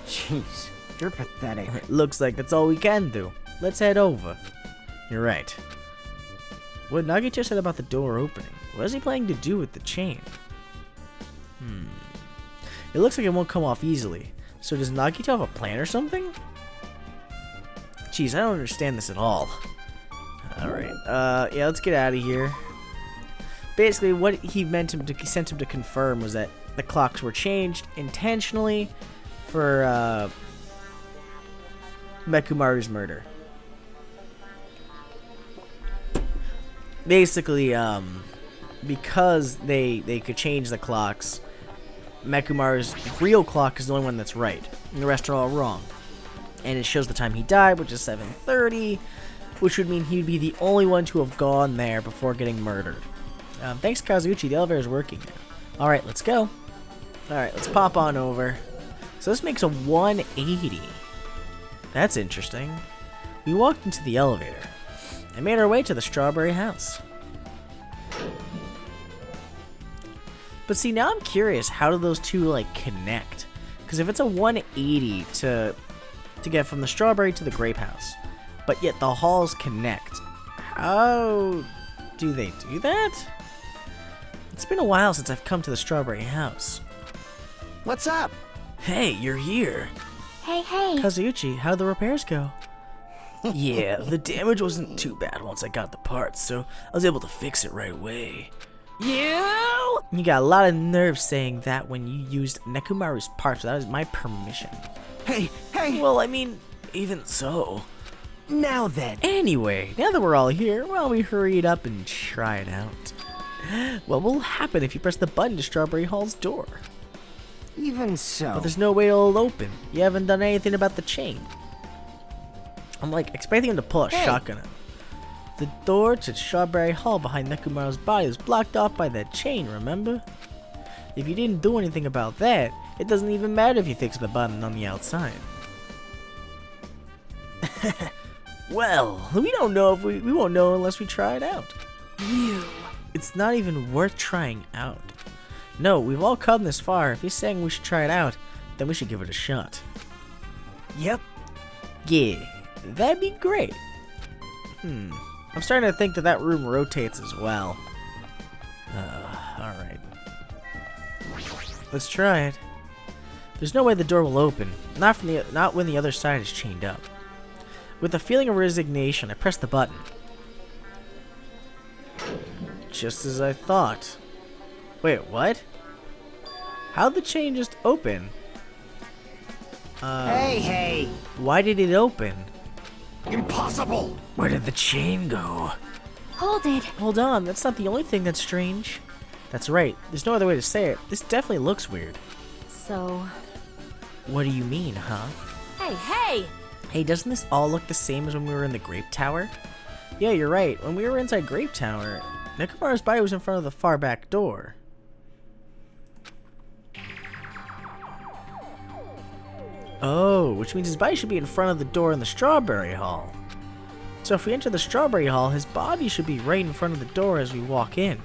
Jeez, you're pathetic. Looks like that's all we can do. Let's head over. You're right. What Nagito said about the door opening, what is he planning to do with the chain? It looks like it won't come off easily. So does Nagito have a plan or something? Jeez, I don't understand this at all. Alright, yeah, let's get out of here. Basically, what he sent him to confirm was that the clocks were changed intentionally for Mekumaru's murder. Basically, because they could change the clocks, Mekumaru's real clock is the only one that's right, and the rest are all wrong. And it shows the time he died, which is 7:30, which would mean he'd be the only one to have gone there before getting murdered. Thanks, Kazuuchi. The elevator is working now. Alright, let's go. Alright, let's pop on over. So this makes a 180. That's interesting. We walked into the elevator and made our way to the Strawberry House. But see, now I'm curious, how do those two, like, connect? Because if it's a 180 to get from the Strawberry to the Grape House, but yet the halls connect, how do they do that? It's been a while since I've come to the Strawberry House. What's up? Hey, you're here. Hey, hey. Kazuuchi, how'd the repairs go? Yeah, the damage wasn't too bad once I got the parts, so I was able to fix it right away. You got a lot of nerve saying that when you used Nekumaru's parts without my permission. Hey. Well, I mean, even so. Now then. Anyway, now that we're all here, why don't we hurry it up and try it out? What will happen if you press the button to Strawberry Hall's door? Even so. But there's no way it'll open. You haven't done anything about the chain. I'm like expecting him to pull a shotgun out. The door to Strawberry Hall behind Nekumaru's body was blocked off by that chain, remember? If you didn't do anything about that, it doesn't even matter if you fix the button on the outside. Well, we don't know if we won't know unless we try it out. It's not even worth trying out. No, we've all come this far. If he's saying we should try it out, then we should give it a shot. Yep. Yeah, that'd be great. I'm starting to think that room rotates as well. Alright. Let's try it. There's no way the door will open, not when the other side is chained up. With a feeling of resignation, I press the button. Just as I thought. Wait, what? How'd the chain just open? Hey! Why did it open? Impossible! Where did the chain go? Hold it. Hold on, that's not the only thing that's strange. That's right, there's no other way to say it. This definitely looks weird. So... What do you mean, huh? Hey! Hey, doesn't this all look the same as when we were in the Grape Tower? Yeah, you're right. When we were inside Grape Tower, Nekomaru's body was in front of the far back door. Oh, which means his body should be in front of the door in the Strawberry Hall. So if we enter the Strawberry Hall, his body should be right in front of the door as we walk in.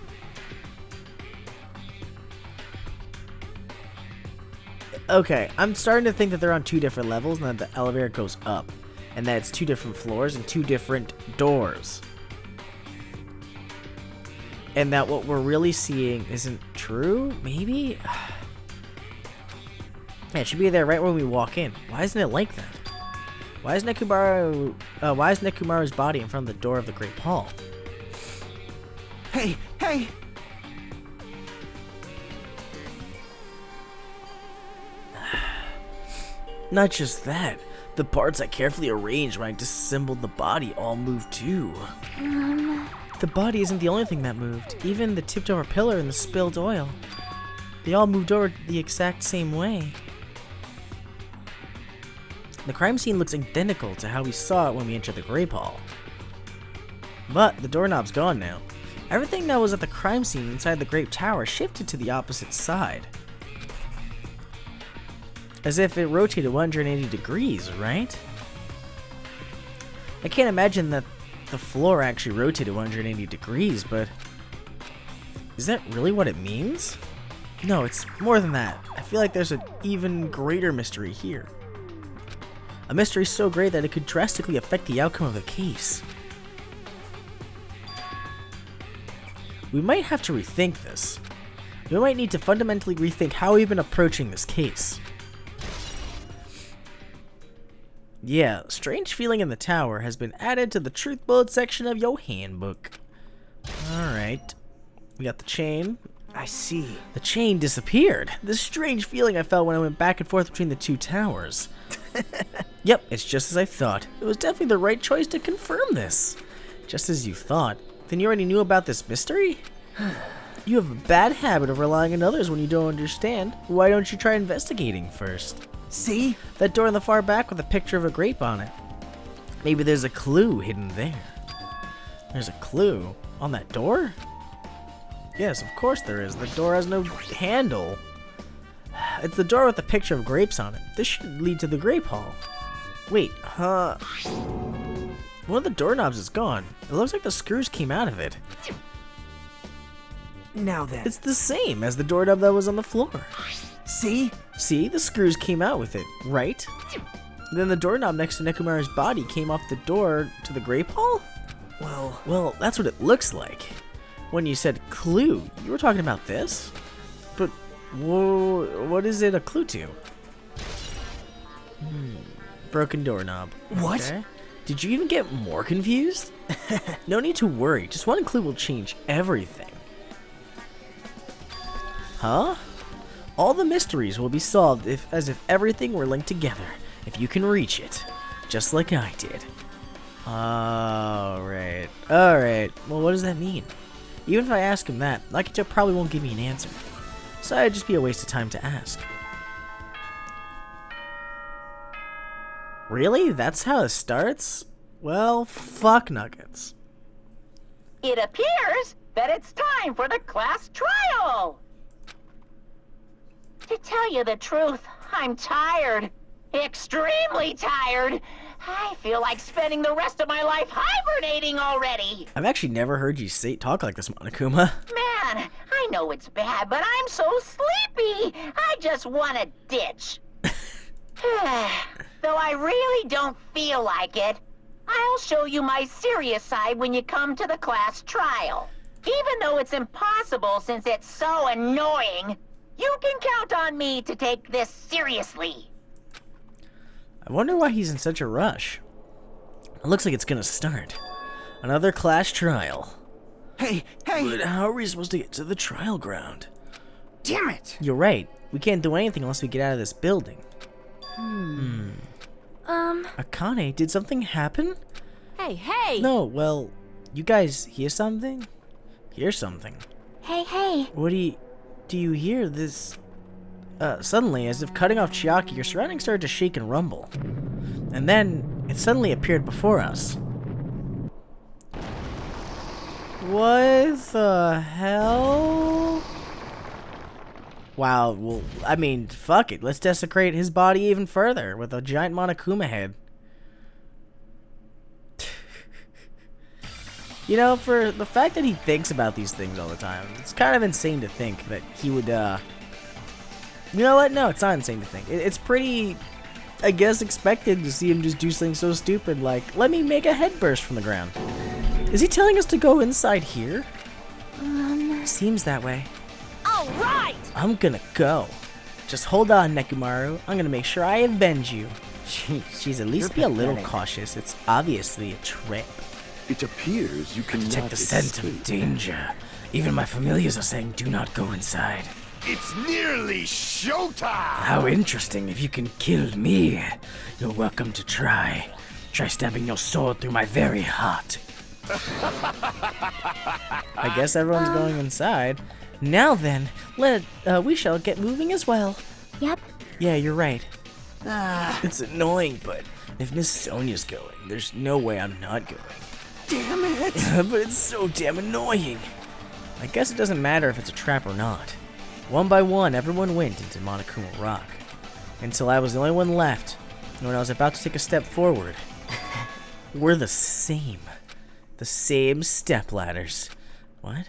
Okay, I'm starting to think that they're on two different levels and that the elevator goes up. And that it's two different floors and two different doors. And that what we're really seeing isn't true? Maybe? Yeah, it should be there right when we walk in. Why isn't it like that? Why is Nekomaru's body in front of the door of the Great Hall? Hey! Not just that, the parts I carefully arranged when I disassembled the body all moved too. The body isn't the only thing that moved. Even the tipped over pillar and the spilled oil. They all moved over the exact same way. The crime scene looks identical to how we saw it when we entered the Grape Hall. But the doorknob's gone now. Everything that was at the crime scene inside the Grape Tower shifted to the opposite side. As if it rotated 180 degrees, right? I can't imagine that the floor actually rotated 180 degrees, but... is that really what it means? No, it's more than that. I feel like there's an even greater mystery here. A mystery so great that it could drastically affect the outcome of the case. We might have to rethink this. We might need to fundamentally rethink how we've been approaching this case. Yeah, strange feeling in the tower has been added to the truth bullet section of your handbook. Alright. We got the chain. I see. The chain disappeared. This strange feeling I felt when I went back and forth between the two towers. Yep, it's just as I thought. It was definitely the right choice to confirm this. Just as you thought. Then you already knew about this mystery? You have a bad habit of relying on others when you don't understand. Why don't you try investigating first? See? That door in the far back with a picture of a grape on it. Maybe there's a clue hidden there. There's a clue on that door? Yes, of course there is. The door has no handle. It's the door with the picture of grapes on it. This should lead to the Grape Hall. Wait, huh? One of the doorknobs is gone. It looks like the screws came out of it. Now then. It's the same as the doorknob that was on the floor. See? See, the screws came out with it, right? Then the doorknob next to Nekomaru's body came off the door to the Grape Hall? Well, that's what it looks like. When you said clue, you were talking about this? But what is it a clue to? Broken doorknob. What? Okay. Did you even get more confused? No need to worry, just one clue will change everything. Huh? All the mysteries will be solved as if everything were linked together, if you can reach it, just like I did. Alright. Well, what does that mean? Even if I ask him that, Akito probably won't give me an answer. So it'd just be a waste of time to ask. Really? That's how it starts? Well, fuck nuggets. It appears that it's time for the class trial. To tell you the truth, I'm tired. Extremely tired. I feel like spending the rest of my life hibernating already. I've actually never heard you talk like this, Monokuma. Man, I know it's bad, but I'm so sleepy. I just want to ditch. Though I really don't feel like it, I'll show you my serious side when you come to the class trial. Even though it's impossible since it's so annoying, You can count on me to take this seriously. I wonder why he's in such a rush. It looks like it's gonna start. Another class trial. Hey! But how are we supposed to get to the trial ground? Damn it! You're right. We can't do anything unless we get out of this building. Akane, did something happen? Hey! No, well, you guys hear something? Hear something. Hey! What do you hear? This, suddenly, as if cutting off Chiaki, your surroundings started to shake and rumble. And then, it suddenly appeared before us. What the hell? Wow, well, I mean, fuck it. Let's desecrate his body even further with a giant Monokuma head. You know, for the fact that he thinks about these things all the time, it's kind of insane to think that he would, You know what? No, it's not insane to think. It's pretty, I guess, expected to see him just do something so stupid like, let me make a head burst from the ground. Is he telling us to go inside here? Seems that way. All right! I'm gonna go. Just hold on, Nekomaru. I'm gonna make sure I avenge you. Jeez, at least be a little cautious. It's obviously a trip. It appears you cannot Detect the scent escape. of danger. Even my familiars are saying do not go inside. It's nearly showtime! How interesting. If you can kill me, you're welcome to try. Try stabbing your sword through my very heart. I guess everyone's going inside. Now then, we shall get moving as well. Yep. Yeah, you're right. It's annoying, but if Miss Sonia's going, there's no way I'm not going. Damn it! But it's so damn annoying. I guess it doesn't matter if it's a trap or not. One by one, everyone went into Monokuma Rock. Until I was the only one left. And when I was about to take a step forward, we're the same. The same stepladders. What?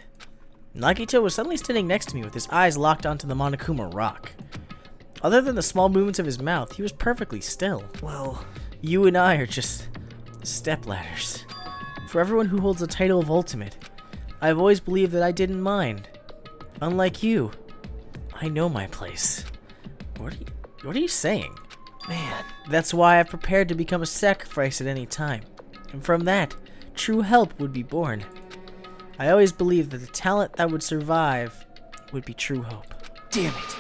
Nagito was suddenly standing next to me with his eyes locked onto the Monokuma Rock. Other than the small movements of his mouth, he was perfectly still. Well, You and I are just stepladders. For everyone who holds the title of Ultimate, I've always believed that I didn't mind. Unlike you, I know my place. What are you saying? man. That's why I've prepared to become a sacrifice at any time. And from that, true help would be born. I always believed that the talent that would survive would be true hope. Damn it.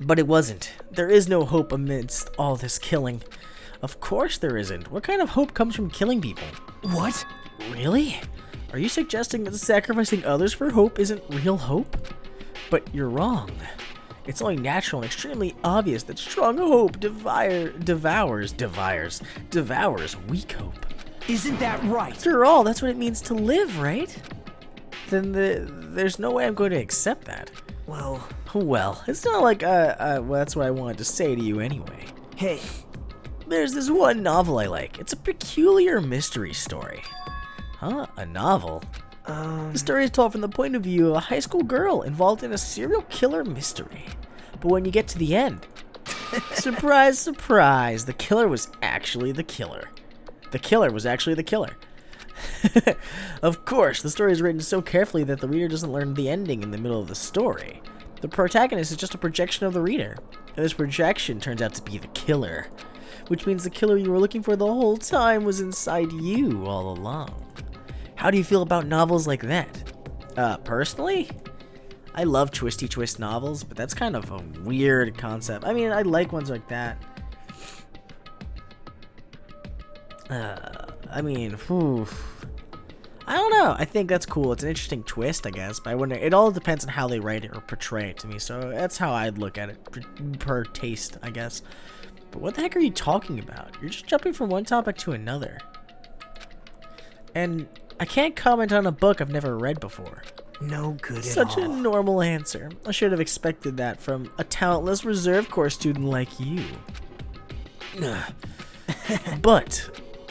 But it wasn't. There is no hope amidst all this killing. Of course there isn't. What kind of hope comes from killing people? What? Really? Are you suggesting that sacrificing others for hope isn't real hope? But you're wrong. It's only natural and extremely obvious that strong hope devours weak hope. Isn't that right? After all, that's what it means to live, right? Then there's no way I'm going to accept that. Well, it's not like, well, that's what I wanted to say to you anyway. Hey. There's this one novel I like. It's a peculiar mystery story. Huh? A novel? The story is told from the point of view of a high school girl involved in a serial killer mystery. But when you get to the end, surprise, surprise, the killer was actually the killer. The killer was actually the killer. Of course, the story is written so carefully that the reader doesn't learn the ending in the middle of the story. The protagonist is just a projection of the reader, and this projection turns out to be the killer, which means the killer you were looking for the whole time was inside you all along. How do you feel about novels like that? Personally, I love twisty twist novels, but that's kind of a weird concept. I mean, I like ones like that. I mean, I don't know. I think that's cool. It's an interesting twist, I guess. But I wonder. It all depends on how they write it or portray it to me. So that's how I'd look at it, per taste, I guess. But what the heck are you talking about? You're just jumping from one topic to another. And I can't comment on a book I've never read before. No good at all. Such a normal answer. I should have expected that from a talentless reserve corps student like you. But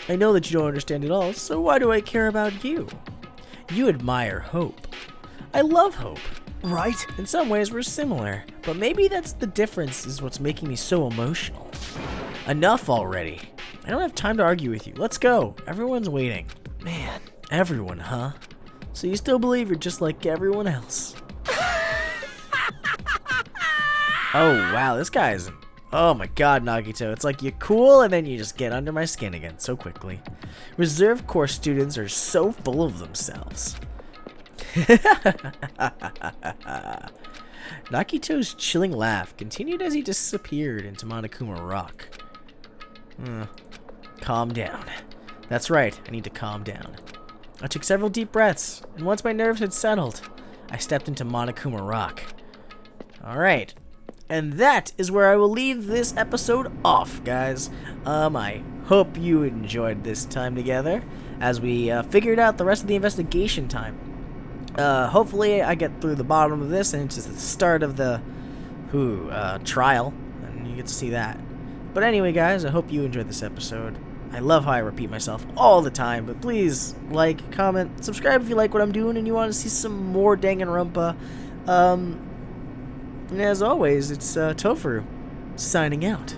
I know that you don't understand it all, so why do I care about you? You admire hope. I love hope. Right? In some ways we're similar, but maybe that's the difference is what's making me so emotional. Enough already. I don't have time to argue with you. Let's go. Everyone's waiting. Man. Everyone, huh? So you still believe you're just like everyone else? Oh, wow, this guy's... Oh my god, Nagito. It's like you're cool and then you just get under my skin again so quickly. Reserve course students are so full of themselves. Nagito's chilling laugh continued as he disappeared into Monokuma Rock. Calm down. That's right, I need to calm down. I took several deep breaths, and once my nerves had settled, I stepped into Monokuma Rock. Alright. And that is where I will leave this episode off, guys. I hope you enjoyed this time together as we figured out the rest of the investigation time. Hopefully I get through the bottom of this and it's just the start of the trial, and you get to see that. But anyway, guys, I hope you enjoyed this episode. I love how I repeat myself all the time, but please like, comment, subscribe if you like what I'm doing and you want to see some more Danganronpa. And as always, it's Tofuru signing out.